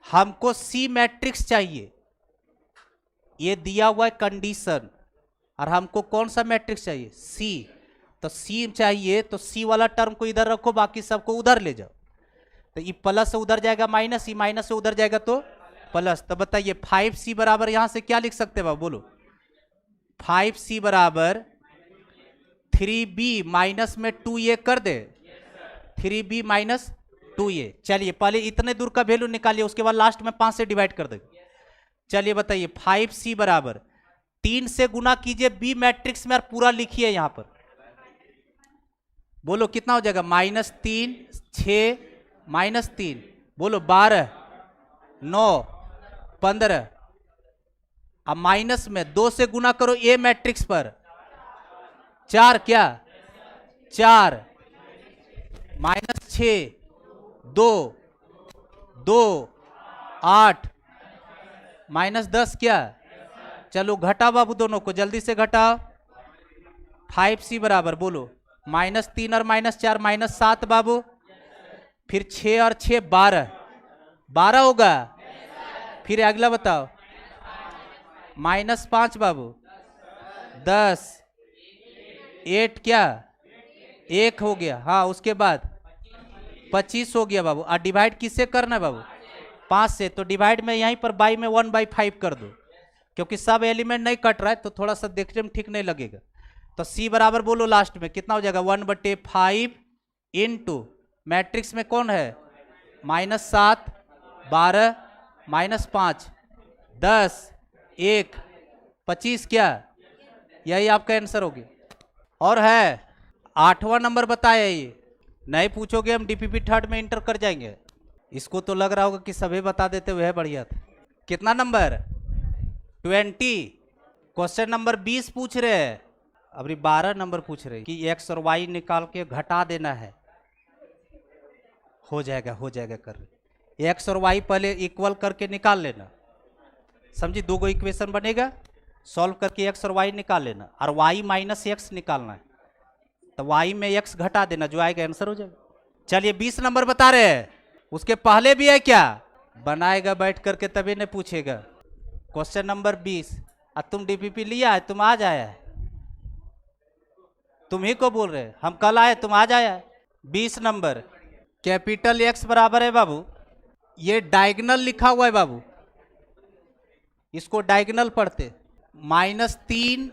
[SPEAKER 1] हमको c मैट्रिक्स चाहिए, ये दिया हुआ है कंडीशन, और हमको कौन सा मैट्रिक्स चाहिए? c। तो c चाहिए, तो c वाला टर्म को इधर रखो, बाकी सबको उधर ले जाओ। तो ये प्लस से उधर जाएगा माइनस, ये माइनस से उधर जाएगा तो प्लस। तो बताइए 5c बराबर यहां से क्या लिख सकते हैं बाबू? बोलो 5c बराबर 3b माइनस में 2a कर दे, 3b माइनस 2a। चलिए पहले इतने दूर का वैल्यू निकालिए, उसके बाद लास्ट में 5 से डिवाइड कर देंगे। चलिए बताइए 5c बराबर 3 से गुना कीजिए बी मैट्रिक्स में और पूरा लिखिए यहां पर। बोलो कितना हो जाएगा, -3, 6, -3, बोलो 12, 9, 15। अब माइनस में 2 से गुना करो ए मैट्रिक्स पर, 4 क्या, 4, -6, 2, 2, 8, -10 क्या, चलो घटाओ बाबू दोनों को, जल्दी से घटाओ। 5c बराबर बोलो -3 और -4 -7 बाबू, फिर 6 और 6 12, 12 होगा। फिर अगला बताओ, -5 बाबू, 10, 8 क्या, 1 हो गया। हाँ उसके बाद 25 हो गया बाबू। और डिवाइड किससे करना है बाबू, 5 से। तो डिवाइड में यहीं पर बाई में 1/5 कर दो, क्योंकि सब एलिमेंट नहीं कट रहा है तो थोड़ा सा देखने में ठीक नहीं लगेगा। तो c बराबर बोलो लास्ट में कितना हो जाएगा, 1/5 इंटू मैट्रिक्स में कौन है, -7, 12, -5, 10, 1, 25 क्या, यही आपका आंसर हो गया। और है 8वां नंबर बताया, ये नहीं पूछोगे हम डीपीपी थर्ड में इंटर कर जाएंगे। इसको तो लग रहा होगा कि सभी बता देते हुए बढ़िया था। कितना नंबर, 20। क्वेश्चन नंबर 20 पूछ रहे हैं, अभी 12 नंबर पूछ रहे हैं कि एक्स और वाई निकाल के घटा देना है। हो जाएगा कर रहे, एक्स और वाई पहले इक्वल करके निकाल लेना, समझी, दो इक्वेशन बनेगा, सॉल्व करके एक्स और वाई निकाल लेना, और वाई माइनस एक्स निकालना है, तो वाई में एक्स घटा देना, जो आएगा आंसर हो जाएगा। चलिए 20 नंबर बता रहे हैं, उसके पहले भी है क्या, बनाएगा बैठ करके तभी नहीं पूछेगा। क्वेश्चन नंबर 20, तुम डीपीपी लिया है, तुम आज आया है, तुम ही को बोल रहे, हम कल आए तुम आज आया है। 20 नंबर, कैपिटल एक्स बराबर है बाबू, ये डायगोनल लिखा हुआ है बाबू, इसको डायगोनल पढ़ते, -3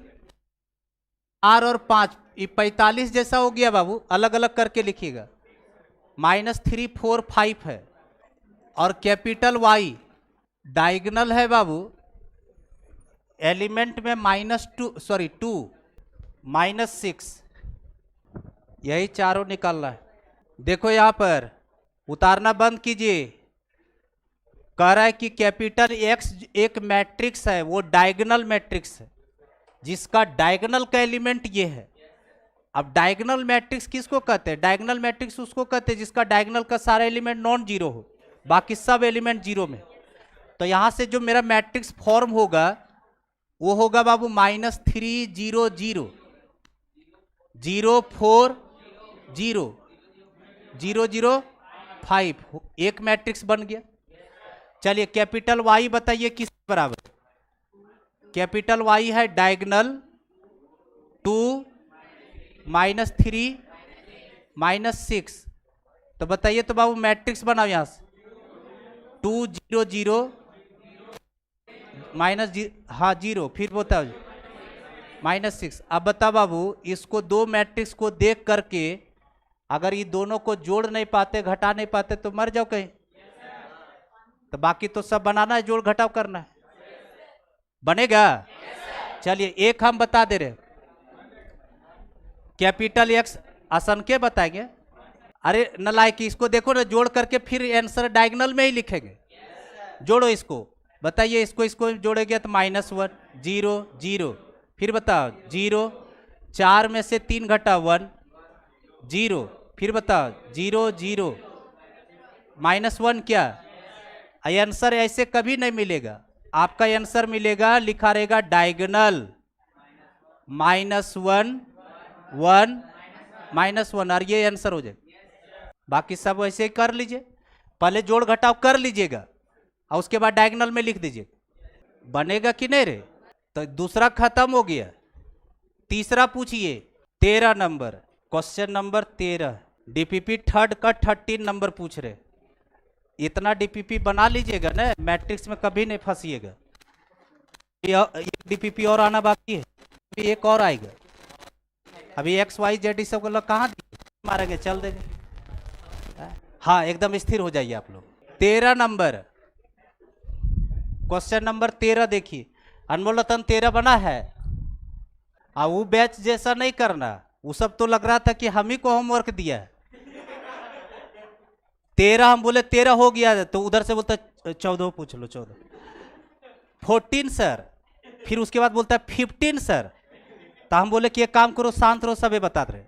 [SPEAKER 1] 4 और 5, ये 45 जैसा हो गया बाबू, अलग अलग करके लिखिएगा। -3 4 5 है, और कैपिटल वाई डायगोनल है बाबू, एलिमेंट में -2 -6, यही चारों निकालना है। देखो यहां पर उतारना बंद कीजिए, कह रहा है कि कैपिटल एक्स एक मैट्रिक्स है, वो डायगोनल मैट्रिक्स है जिसका डायगोनल का एलिमेंट ये है। अब डायगोनल मैट्रिक्स किसको कहते हैं, डायगोनल मैट्रिक्स उसको कहते हैं जिसका डायगोनल का सारा एलिमेंट नॉन जीरो हो, बाकी सब एलिमेंट जीरो में। तो यहां से जो मेरा मैट्रिक्स फॉर्म होगा वो होगा बाबू -3 0 0 0 4 0 0 0 5, एक मैट्रिक्स बन गया। चलिए कैपिटल वाई बताइए किस बराबर, कैपिटल वाई है डायगोनल 2 -3 -6, तो बताइए तो बाबू मैट्रिक्स बनाओ यहां से, 2 0 0 हाँ 0, फिर बताओ -6। अब बता बाबू, इसको दो मैट्रिक्स को देख करके अगर ये दोनों को जोड़ नहीं पाते, घटा नहीं पाते, तो मर जाओ कहीं, तो बाकी तो सब बनाना है, जोड़ घटाव करना है, बनेगा। चलिए एक हम बता दे रहे, कैपिटल एक्स असंख्य बताएंगे, अरे नलायक, इसको देखो ना, जोड़ करके फिर आंसर डायगोनल में ही लिखेंगे। जोड़ो इसको, बताइए इसको जोड़ेंगे तो -1 0 0, फिर बताओ 0, 4 में से 3 घटा 1 0, फिर बताओ 0 0 -1 क्या, आंसर ऐसे कभी नहीं मिलेगा, आपका आंसर मिलेगा, लिखा रहेगा डायगोनल -1 1 -1, और ये आंसर हो जाएगा। बाकी सब वैसे ही कर लीजिए, पहले जोड़ घटाव कर लीजिएगा और उसके बाद डायगोनल में लिख दीजिए, बनेगा कि नहीं रे। तो दूसरा खत्म हो गया, तीसरा पूछिए 13 number, question number 13, DPP third का 13 नंबर पूछ रहे। इतना डीपीपी बना लीजिएगा ना, मैट्रिक्स में कभी नहीं फंसिएगा। एक डीपीपी और आना बाकी है, अभी एक और आएगा, अभी एक्स वाई जेड सब को लोग कहाँ मारेंगे, चल देंगे। हाँ एकदम स्थिर हो जाइए आप लोग। 13 नंबर, क्वेश्चन नंबर 13 देखिए, अनमोल रतन 13 बना है, वो बैच जैसा नहीं करना, वो सब तो लग रहा था कि हम ही को होमवर्क दिया है। 13 हम बोले 13 हो गया, तो उधर से बोलता 14 पूछ लो 14। 14 सर। फिर उसके बाद बोलता है 15 सर। तो हम बोले कि एक काम करो, शांत रहो, सबे बता रहे।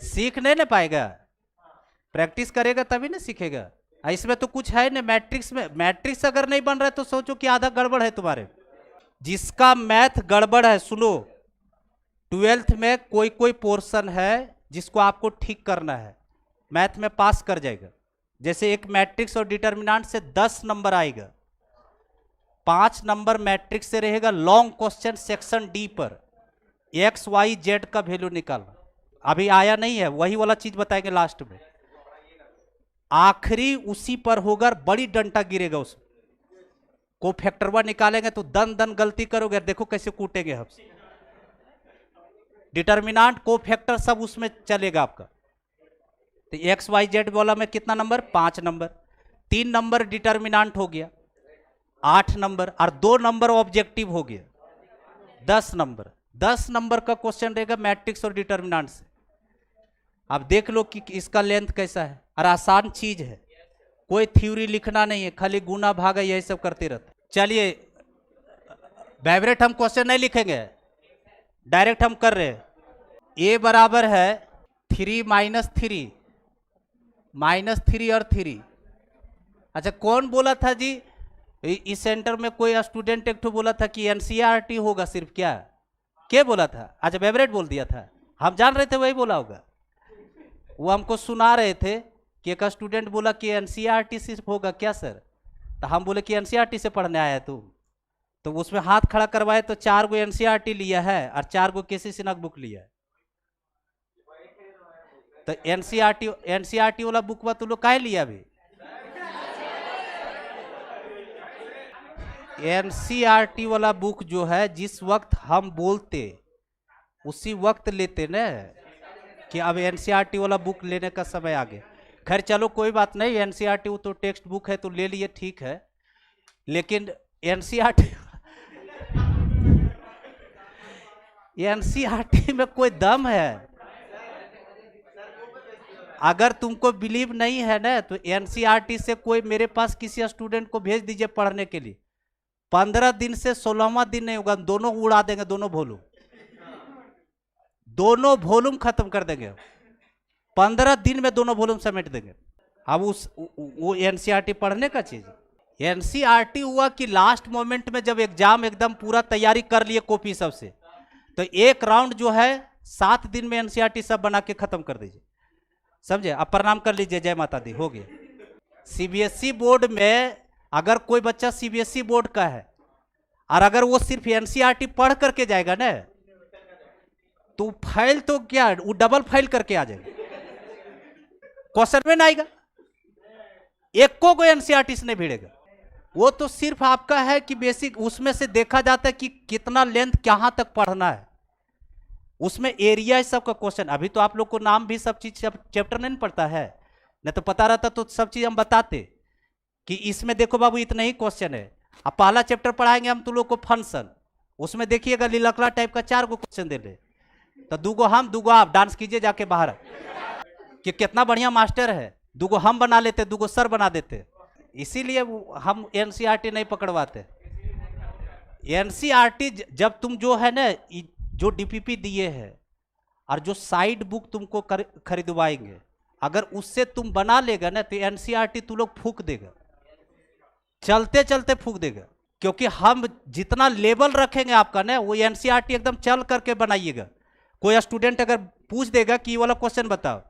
[SPEAKER 1] सीख नहीं ना पाएगा, प्रैक्टिस करेगा तभी ना सीखेगा। इसमें तो कुछ है नहीं। मैट्रिक्स में, मैट्रिक्स अगर नहीं बन रहा है तो सोचो कि आधा गड़बड़ है तुम्हारे। जिसका मैथ गड़बड़ है, सुनो, 12th में कोई कोई पोर्शन है जिसको आपको ठीक करना है, मैथ में पास कर जाएगा। जैसे एक मैट्रिक्स और डिटर्मिनेंट से 10 नंबर आएगा, 5 नंबर मैट्रिक्स से रहेगा। लॉन्ग क्वेश्चन सेक्शन डी पर एक्स वाई जेड का वैल्यू निकालना, अभी आया नहीं है, वही वाला चीज बताएंगे लास्ट में। आखिरी उसी पर होगा, बड़ी डंटा गिरेगा उसमें। को फैक्टरवा निकालेंगे तो दन दन गलती करोगे, देखो कैसे कूटेंगे हम। डिटर्मिनेंट को फैक्टर सब उसमें चलेगा आपका। तो एक्स वाई जेड वाला में कितना नंबर? 5 नंबर। 3 नंबर डिटर्मिनेंट हो गया, 8 नंबर, और 2 नंबर ऑब्जेक्टिव हो गया, 10 नंबर। 10 नंबर का क्वेश्चन रहेगा मैट्रिक्स और डिटर्मिनेंट से। अब देख लो कि इसका लेंथ कैसा है, और आसान चीज है, कोई थ्योरी लिखना नहीं है, खाली गुना भागा यही सब करते रहते। चलिए, वाइब्रेट हम क्वेश्चन नहीं लिखेंगे, डायरेक्ट हम कर रहे हैं। ए बराबर है 3 माइनस 3, -3 और 3। अच्छा, कौन बोला था जी इस सेंटर में? कोई स्टूडेंट एक तो बोला था कि एनसीईआरटी होगा सिर्फ, क्या बोला था? अच्छा, वाइब्रेट बोल दिया था, हम जान रहे थे वही बोला होगा। वो हमको सुना रहे थे कि एक स्टूडेंट बोला कि एनसीईआरटी सिर्फ होगा क्या सर? तो हम बोले कि एनसीईआरटी से पढ़ने आया है तू? तो उसमें हाथ खड़ा करवाए तो 4 गो एनसीईआरटी लिया है और 4 गो केसी सिन्हा बुक लिया है। तो एनसीईआरटी वाला बुक तू लोग काहे लिया? अभी एनसीईआरटी वाला बुक जो है, जिस वक्त हम बोलते उसी वक्त लेते ना, कि अब एनसीईआरटी वाला बुक लेने का समय आ गया। खैर चलो कोई बात नहीं, एनसीईआरटी वो तो टेक्स्ट बुक है तो ले लिए, ठीक है। लेकिन एनसीईआरटी में कोई दम है? अगर तुमको बिलीव नहीं है ना, तो एनसीईआरटी से कोई, मेरे पास किसी स्टूडेंट को भेज दीजिए पढ़ने के लिए, 15 दिन से 16वां दिन नहीं होगा, दोनों उड़ा देंगे, दोनों वॉल्यूम खत्म कर देंगे। 15 दिन में दोनों वॉल्यूम समेट देंगे। अब वो एनसीईआरटी पढ़ने का चीज। एनसीईआरटी हुआ कि लास्ट मोमेंट में जब एग्जाम एकदम पूरा तैयारी कर लिए कॉपी सबसे, तो एक राउंड जो है 7 दिन में एनसीईआरटी सब बना के खत्म कर दीजिए, समझे? अब प्रणाम कर लीजिए, जय माता दी, हो गया। सीबीएसई बोर्ड में अगर कोई बच्चा सीबीएसई बोर्ड का है और अगर वो सिर्फ एनसीईआरटी पढ़ करके जाएगा ना, तो फाइल तो क्या, वो डबल फाइल करके आ जाएगा, क्वेश्चन में ना आएगा, एक को एनसीईआरटी से नहीं भिड़ेगा। वो तो सिर्फ आपका है कि बेसिक, उसमें से देखा जाता है कि कितना लेंथ कहां तक पढ़ना है, उसमें एरिया सब का क्वेश्चन। अभी तो आप लोग को नाम भी सब चीज चैप्टर नहीं पढ़ता है, नहीं तो पता रहता तो सब चीज हम बताते कि इसमें देखो बाबू इतना ही क्वेश्चन है। अब पहला चैप्टर पढ़ाएंगे हम तुम लोग को फंक्शन, उसमें देखिएगा लीलकला टाइप का 4 गो क्वेश्चन दे दे, तो 2 गो हम 2 गो आप, डांस कीजिए जाके बाहर कि कितना बढ़िया मास्टर है। 2 गो हम बना लेते, 2 गो सर बना देते, इसीलिए हम एनसीईआरटी नहीं पकड़वाते। एनसीईआरटी जब तुम जो है ना, जो डीपीपी दिए हैं और जो साइड बुक तुमको खरीदवाएंगे, अगर उससे तुम बना लेगा ना, तो एनसीईआरटी तुम लोग फूक देगा, चलते चलते फूक देगा। क्योंकि हम जितना लेवल रखेंगे आपका ना, वो एनसीईआरटी एकदम चल करके बनाइएगा। कोई स्टूडेंट अगर पूछ देगा कि ये वाला क्वेश्चन बताओ,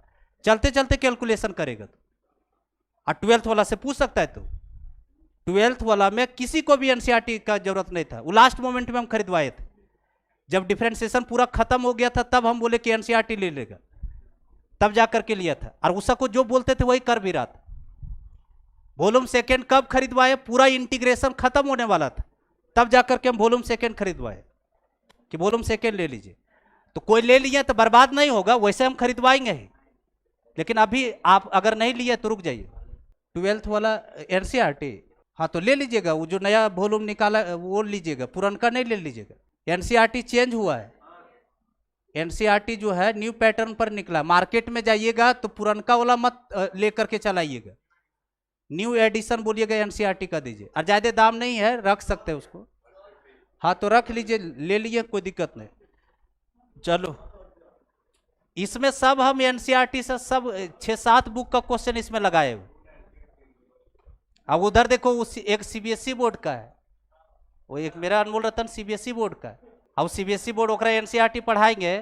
[SPEAKER 1] चलते चलते कैलकुलेशन करेगा। और 12th वाला से पूछ सकता है, तो 12th वाला में किसी को भी एनसीईआरटी का जरूरत नहीं था, वो लास्ट मोमेंट में हम खरीदवाए थे। जब डिफरेंशिएशन पूरा खत्म हो गया था, तब हम बोले कि एनसीईआरटी ले लेगा, तब जाकर के लिया था। और उसको जो बोलते थे वही कर भी रहा था। वॉल्यूम सेकेंड कब खरीदवाए? पूरा इंटीग्रेशन खत्म होने वाला था, तब जाकर के हम वॉल्यूम सेकेंड खरीदवाए कि वॉल्यूम सेकेंड ले लीजिए। तो कोई ले लिया तो बर्बाद नहीं होगा, वैसे हम खरीदवाएंगे ही। लेकिन अभी आप अगर नहीं लिए तो रुक जाइए। 12th वाला एनसीईआरटी, हाँ तो ले लीजिएगा, वो जो नया वॉल्यूम निकाला वो लीजिएगा, पुरानका नहीं ले लीजिएगा। एनसीईआरटी चेंज हुआ है, एनसीईआरटी जो है न्यू पैटर्न पर निकला। मार्केट में जाइएगा तो पुरनका वाला मत लेकर के चलाइएगा, न्यू एडिशन बोलिएगा एनसीईआरटी का दीजिए। और ज्यादा दाम नहीं है, रख सकते हैं उसको, हाँ तो रख लीजिए, ले लीजिए, कोई दिक्कत नहीं। चलो इसमें सब हम एनसीईआरटी से सब 6-7 बुक का क्वेश्चन इसमें लगाए हुए। अब उधर देखो, उस एक सीबीएसई बोर्ड का है, वो एक मेरा अनमोल रतन सीबीएसई बोर्ड का है। अब सीबीएसई बोर्ड ओकरा एनसीईआरटी पढ़ाएंगे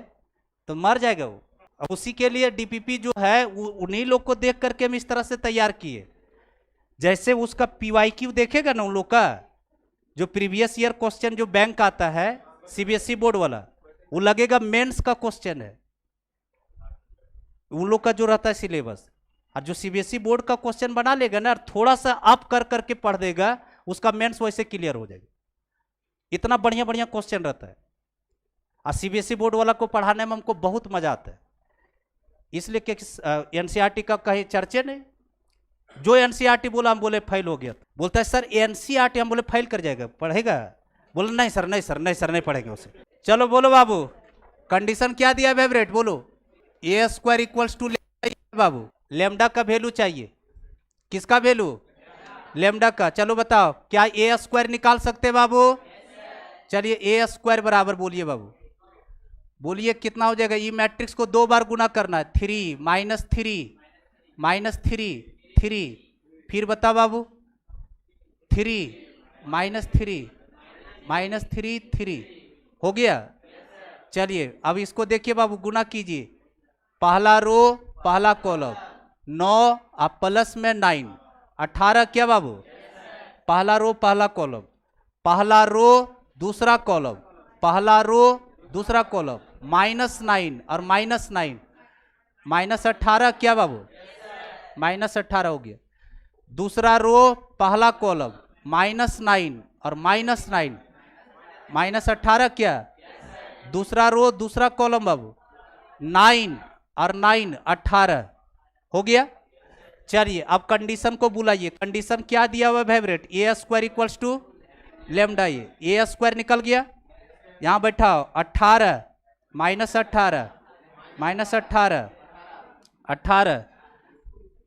[SPEAKER 1] तो मर जाएगा वो। अब उसी के लिए डीपीपी जो है उन्हीं लोग को देख करके हम इस तरह से तैयार किए। जैसे उसका पीवाईक्यू देखेगा ना उन लोग का, जो प्रीवियस ईयर क्वेश्चन जो बैंक आता है सीबीएसई बोर्ड वाला, वो लगेगा मेंस का क्वेश्चन है उन लोग का जो रहता है सिलेबस। और जो सीबीएसई बोर्ड का क्वेश्चन बना लेगा ना, थोड़ा सा अप कर करके पढ़ देगा, उसका मेंस वैसे क्लियर हो जाएगा। इतना बढ़िया बढ़िया क्वेश्चन रहता है, और सीबीएसई बोर्ड वाला को पढ़ाने में हमको बहुत मजा आता है। इसलिए कि एनसीईआरटी का कहीं चर्चे नहीं, जो एनसीईआरटी बोला हम बोले फेल हो गया, बोलता है सर एनसीईआरटी, हम बोले फेल कर जाएगा, पढ़ेगा? बोले नहीं सर, नहीं सर, नहीं सर, नहीं पढ़ेंगे उसे। चलो बोलो बाबू, कंडीशन क्या दिया फेवरेट, बोलो। ए स्क्वायर इक्वल्स टू बाबू, लेमडा का वैल्यू चाहिए, किसका वैल्यू? लेमडा का। चलो बताओ, क्या ए स्क्वायर निकाल सकते बाबू? चलिए ए स्क्वायर बराबर बोलिए बाबू, बोलिए कितना हो जाएगा? ई मैट्रिक्स को 2 बार गुना करना है, 3 माइनस 3 3, फिर बता बाबू 3 माइनस 3 3 हो गया। चलिए अब इसको देखिए बाबू, गुना कीजिए, पहला रो पहला कॉलम 9 और प्लस में 9 18 क्या बाबू? पहला रो पहला कॉलम, पहला रो दूसरा कॉलम, पहला रो दूसरा कॉलम, -9 और -9 -18 क्या बाबू? -18 हो गया। दूसरा रो पहला कॉलम -9 और -9 -18 क्या? दूसरा रो दूसरा कॉलम बाबू 9 और 9 18 हो गया। चलिए अब कंडीशन को बुलाइए, कंडीशन क्या दिया हुआ favourite? A square equals to lambda, A square निकल गया, यहां बैठाओ 18 -18 18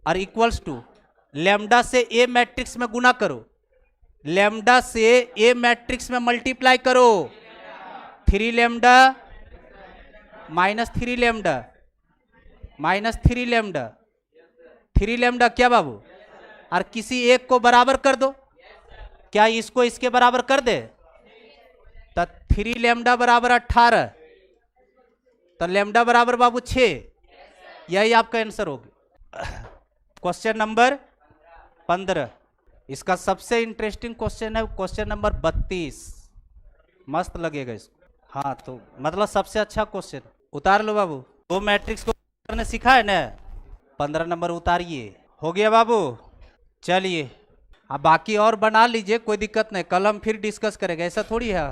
[SPEAKER 1] और इक्वल्स टू लेमडा से ए मैट्रिक्स में गुना करो, लेमडा से ए मैट्रिक्स में मल्टीप्लाई करो, 3 लेमडा -3 लेमडा -3 लेमडा 3 लेमडा क्या बाबू? और किसी एक को बराबर कर दो, क्या इसको इसके बराबर कर दे? तो 3 लेमडा बराबर 18, तो लेमडा बराबर बाबू 6, यही आपका आंसर होगा। क्वेश्चन नंबर 15, इसका सबसे इंटरेस्टिंग क्वेश्चन है क्वेश्चन नंबर 32, मस्त लगेगा इसको। हाँ तो मतलब सबसे अच्छा क्वेश्चन, उतार लो बाबू। 2 मैट्रिक्स को करने सीखा है ना, 15 नंबर उतारिए, हो गया बाबू। चलिए अब बाकी और बना लीजिए, कोई दिक्कत नहीं, कल हम फिर डिस्कस करेंगे, ऐसा थोड़ी है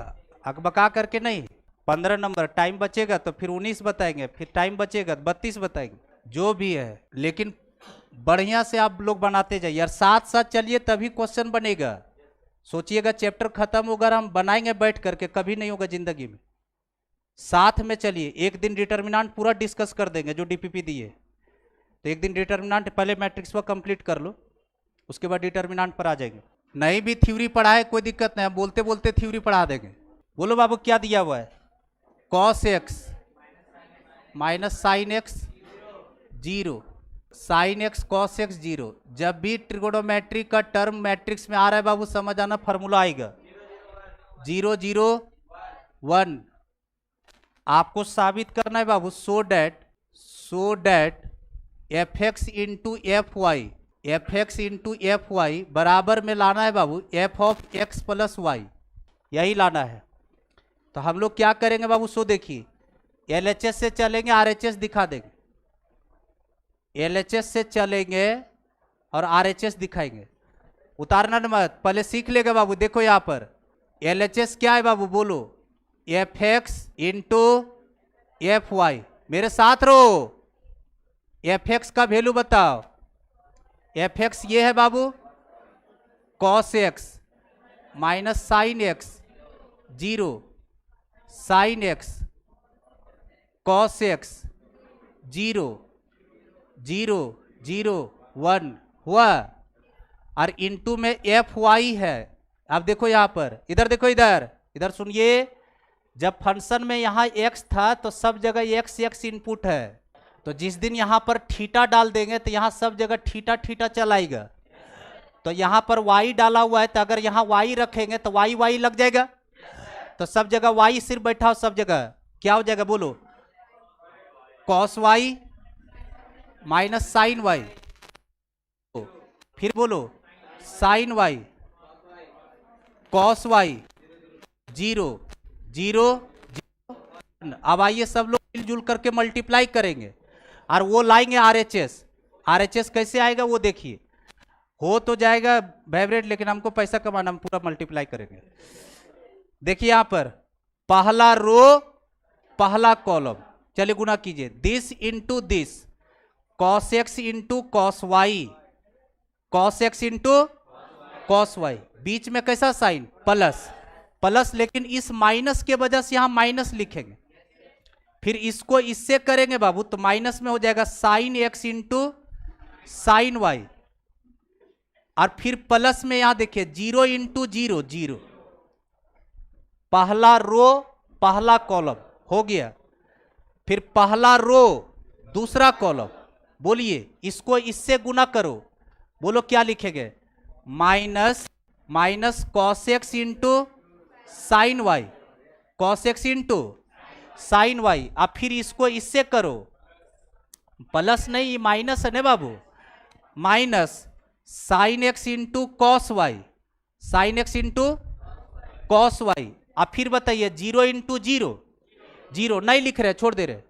[SPEAKER 1] अकबका करके नहीं। 15 नंबर टाइम बचेगा तो फिर 19 बताएंगे, फिर टाइम बचेगा 32 बताएंगे, जो भी है, लेकिन बढ़िया से आप लोग बनाते जाइए, और साथ साथ चलिए तभी क्वेश्चन बनेगा। सोचिएगा चैप्टर खत्म होगा हम बनाएंगे बैठ करके, कभी नहीं होगा जिंदगी में। साथ में चलिए, एक दिन डिटर्मिनेंट पूरा डिस्कस कर देंगे जो डीपीपी दिए, तो एक दिन डिटर्मिनेंट पहले मैट्रिक्स पर कंप्लीट कर लो, उसके बाद डिटर्मिनेंट पर आ जाएंगे। नहीं भी थ्योरी पढ़ाए कोई दिक्कत नहीं, बोलते बोलते थ्योरी पढ़ा देंगे। बोलो बाबू क्या दिया हुआ है? cos x minus sine x 0, sine x cos x 0। जब भी ट्रिगोनोमेट्री का टर्म मैट्रिक्स में आ रहा है बाबू, समझ आना फॉर्मूला आएगा 0 0 1। आपको साबित करना है बाबू, so that fx into f y बराबर में लाना है बाबू f of x plus y, यही लाना है। तो हम लोग क्या करेंगे बाबू, सो देखिए, LHS से चलेंगे, RHS दिखा देंगे, LHS से चलेंगे और RHS दिखाएंगे। उतारना मत, पहले सीख लेगा बाबू। देखो यहाँ पर LHS क्या है बाबू, बोलो fx इंटू एफ वाई, मेरे साथ रहो। fx का वैल्यू बताओ, fx ये है बाबू cos x minus sine x 0, sine X cos X 0 0 0 1 हुआ, और इनटू में एफ वाई है। अब देखो यहां पर, इधर देखो, इधर इधर सुनिए, जब फंक्शन में यहां एक्स था तो सब जगह एक्स एक्स इनपुट है, तो जिस दिन यहां पर थीटा डाल देंगे तो यहां सब जगह थीटा थीटा चलाएगा। तो यहां पर वाई डाला हुआ है, तो अगर यहां वाई रखेंगे तो वाई वाई लग जाएगा, तो सब जगह वाई सिर्फ बैठा हो, सब जगह क्या हो जाएगा बोलो, cos Y minus sine Y, फिर बोलो साइन वाई कॉस वाई 0 0 0। अब आइए सब लोग मिलजुल करके मल्टीप्लाई करेंगे और वो लाएंगे आरएचएस। आरएचएस कैसे आएगा वो देखिए, हो तो जाएगा वाइब्रेट, लेकिन हमको पैसा कमाना, हम पूरा मल्टीप्लाई करेंगे। देखिए यहां पर पहला रो पहला कॉलम, चलिए गुना कीजिए, this into this, cos x into cos Y, cos x into cos y, बीच में कैसा साइन प्लस प्लस, लेकिन इस माइनस के वजह से यहां माइनस लिखेंगे, फिर इसको इससे करेंगे बाबू तो माइनस में हो जाएगा sine x into sine Y, और फिर प्लस में यहां देखिए 0 इंटू 0 0, पहला रो पहला कॉलम हो गया, फिर पहला रो दूसरा कॉलम, बोलिए इसको इससे गुना करो, बोलो क्या लिखेंगे, minus minus cos x into sine Y, cos x into sine Y, अब फिर इसको इससे करो, प्लस नहीं माइनस है ना बाबू, minus sine x into cos y, sine x into cos y, अब फिर बताइए 0 इंटू 0 0, नहीं लिख रहे छोड़ दे रहे,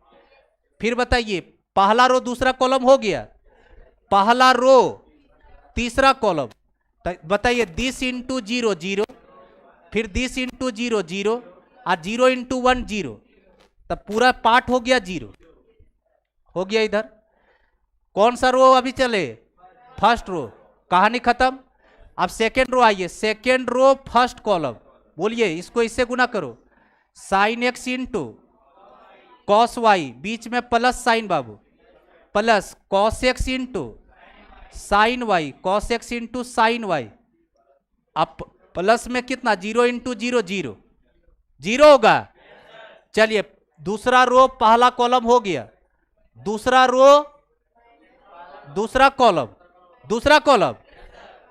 [SPEAKER 1] फिर बताइए पहला रो दूसरा कॉलम हो गया, पहला रो तीसरा कॉलम, बताइए दिस इंटू 0 0, फिर दिस इंटू 0 0, और 0 इंटू 1 0, तब पूरा पार्ट हो गया 0 हो गया। इधर कौन सा रो अभी चले, फर्स्ट रो, कहानी खत्म। अब सेकेंड रो आइए, सेकेंड रो फर्स्ट कॉलम, बोलिए इसको इससे गुना करो, sine x into cos y, बीच में प्लस साइन बाबू, plus cos x into sine Y, cos x into sine Y, अब प्लस में कितना 0 इंटू 0 0 0 होगा। चलिए दूसरा रो पहला कॉलम हो गया, दूसरा रो दूसरा कॉलम,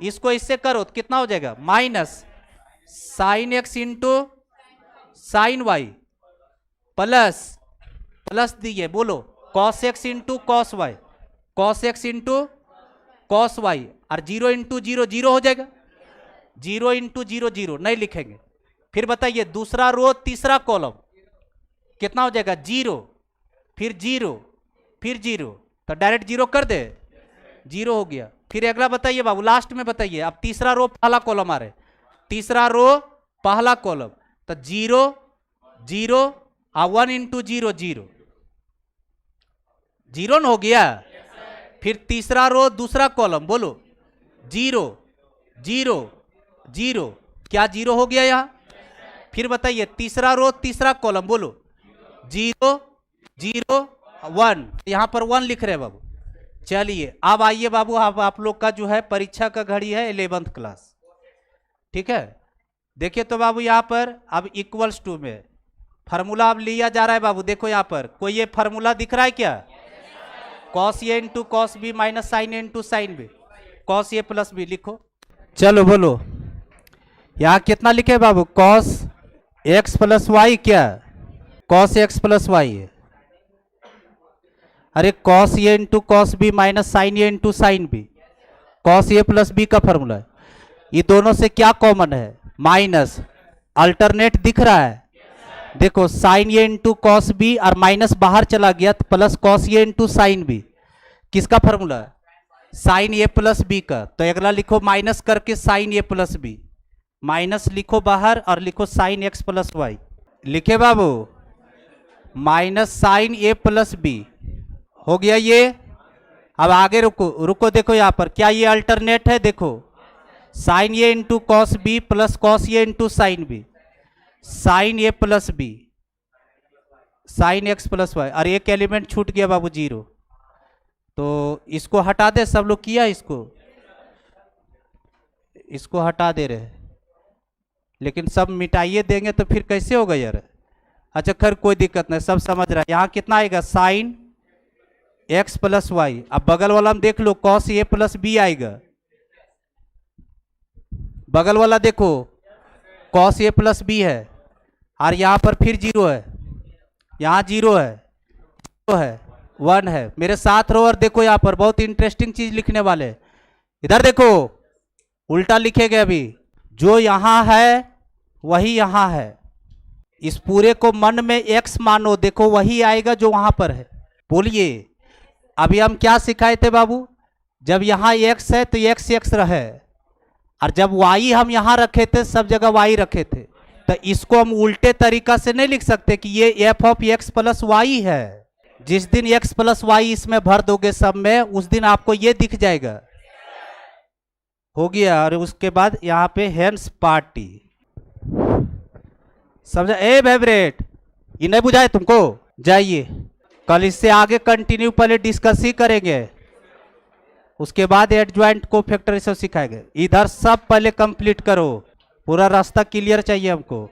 [SPEAKER 1] इसको इससे करो तो कितना हो जाएगा, minus sine x into sine Y, plus plus दिए बोलो cos x into cos Y, cos x into cos Y, और 0 इंटू 0 0 हो जाएगा, 0 इंटू 0 0 नहीं लिखेंगे। फिर बताइए दूसरा रो तीसरा कॉलम कितना हो जाएगा, 0 फिर 0 फिर 0, तो डायरेक्ट 0 कर दे, 0 हो गया। फिर अगला बताइए बाबू, लास्ट में बताइए, अब तीसरा रो पहला कॉलम आ रहा है, तीसरा रो पहला कॉलम, तो 0 0 और 1 इंटू 0 0 0 हो गया। फिर तीसरा रो दूसरा कॉलम, बोलो 0 0 0, क्या 0 हो गया यहां। फिर बताइए तीसरा रो तीसरा कॉलम, बोलो 0 0 1, यहां पर 1 लिख रहे हैं बाबू। चलिए अब आइए बाबू, आप लोग का जो है परीक्षा का घड़ी है 11th क्लास, ठीक है। देखिए तो बाबू यहां पर अब इक्वल्स टू में फार्मूला अब लिया जा रहा है बाबू। देखो यहां पर कोई ये फार्मूला दिख रहा है क्या, cos A into cos B minus sine A into sine B, cos A plus B लिखो। चलो बोलो यहां कितना लिखे बाबू, कॉस एक्स प्लस वाई, क्या कॉस एक्स प्लस वाई है, अरे cos A into cos B minus sine A into sine B, cos A plus B का फॉर्मूला है। ये दोनों से क्या कॉमन है, माइनस, अल्टरनेट दिख रहा है, देखो sine A into cos B और माइनस बाहर चला गया तो plus cos A into sine B, किसका फॉर्मूला है, साइन ए प्लस बी का। तो अगला लिखो माइनस करके sign A plus B, minus लिखो बाहर और लिखो साइन एक्स प्लस वाई, लिखे बाबू minus sine A plus B हो गया ये। अब आगे रुको देखो यहां पर क्या ये अल्टरनेट है, देखो sine A into cos B plus cos A into sine B, sine A plus B sine x plus y, और एक एलिमेंट छूट गया बाबू 0, तो इसको हटा दे। सब लोग किया इसको हटा दे रहे, लेकिन सब मिटाइए देंगे तो फिर कैसे होगा यार। अच्छा खैर कोई दिक्कत नहीं, सब समझ रहा है। यहाँ कितना आएगा साइन एक्स प्लस वाई। अब बगल वाला हम देख लो कॉस ए प्लस बी आएगा। बगल वाला देखो कॉस ए प्लस बी है, और यहाँ पर फिर 0 है, यहाँ 0 है 1 है। मेरे साथ रहो और देखो यहाँ पर बहुत इंटरेस्टिंग चीज लिखने वाले। इधर देखो उल्टा लिखेंगे अभी, जो यहाँ है वही यहाँ है। इस पूरे को मन में x मानो, देखो वही आएगा जो वहां पर है। बोलिए अभी हम क्या सिखाए थे बाबू, जब यहाँ x है तो x रहे, और जब y हम यहाँ रखे थे सब जगह y रखे थे, तो इसको हम उल्टे तरीका से नहीं लिख सकते कि ये f of x plus Y है। जिस दिन x प्लस वाई इसमें भर दोगे सब में, उस दिन आपको ये दिख जाएगा। हो गया। और उसके बाद यहाँ पे हेंस पार्टी, समझा। ए फेवरेट, ये नहीं बुझाए तुमको? जाइए कल इससे आगे कंटिन्यू, पहले डिस्कस ही करेंगे, उसके बाद एडजॉइंट को फैक्टर सब सिखाएंगे। इधर सब पहले कंप्लीट करो, पूरा रास्ता क्लियर चाहिए हमको।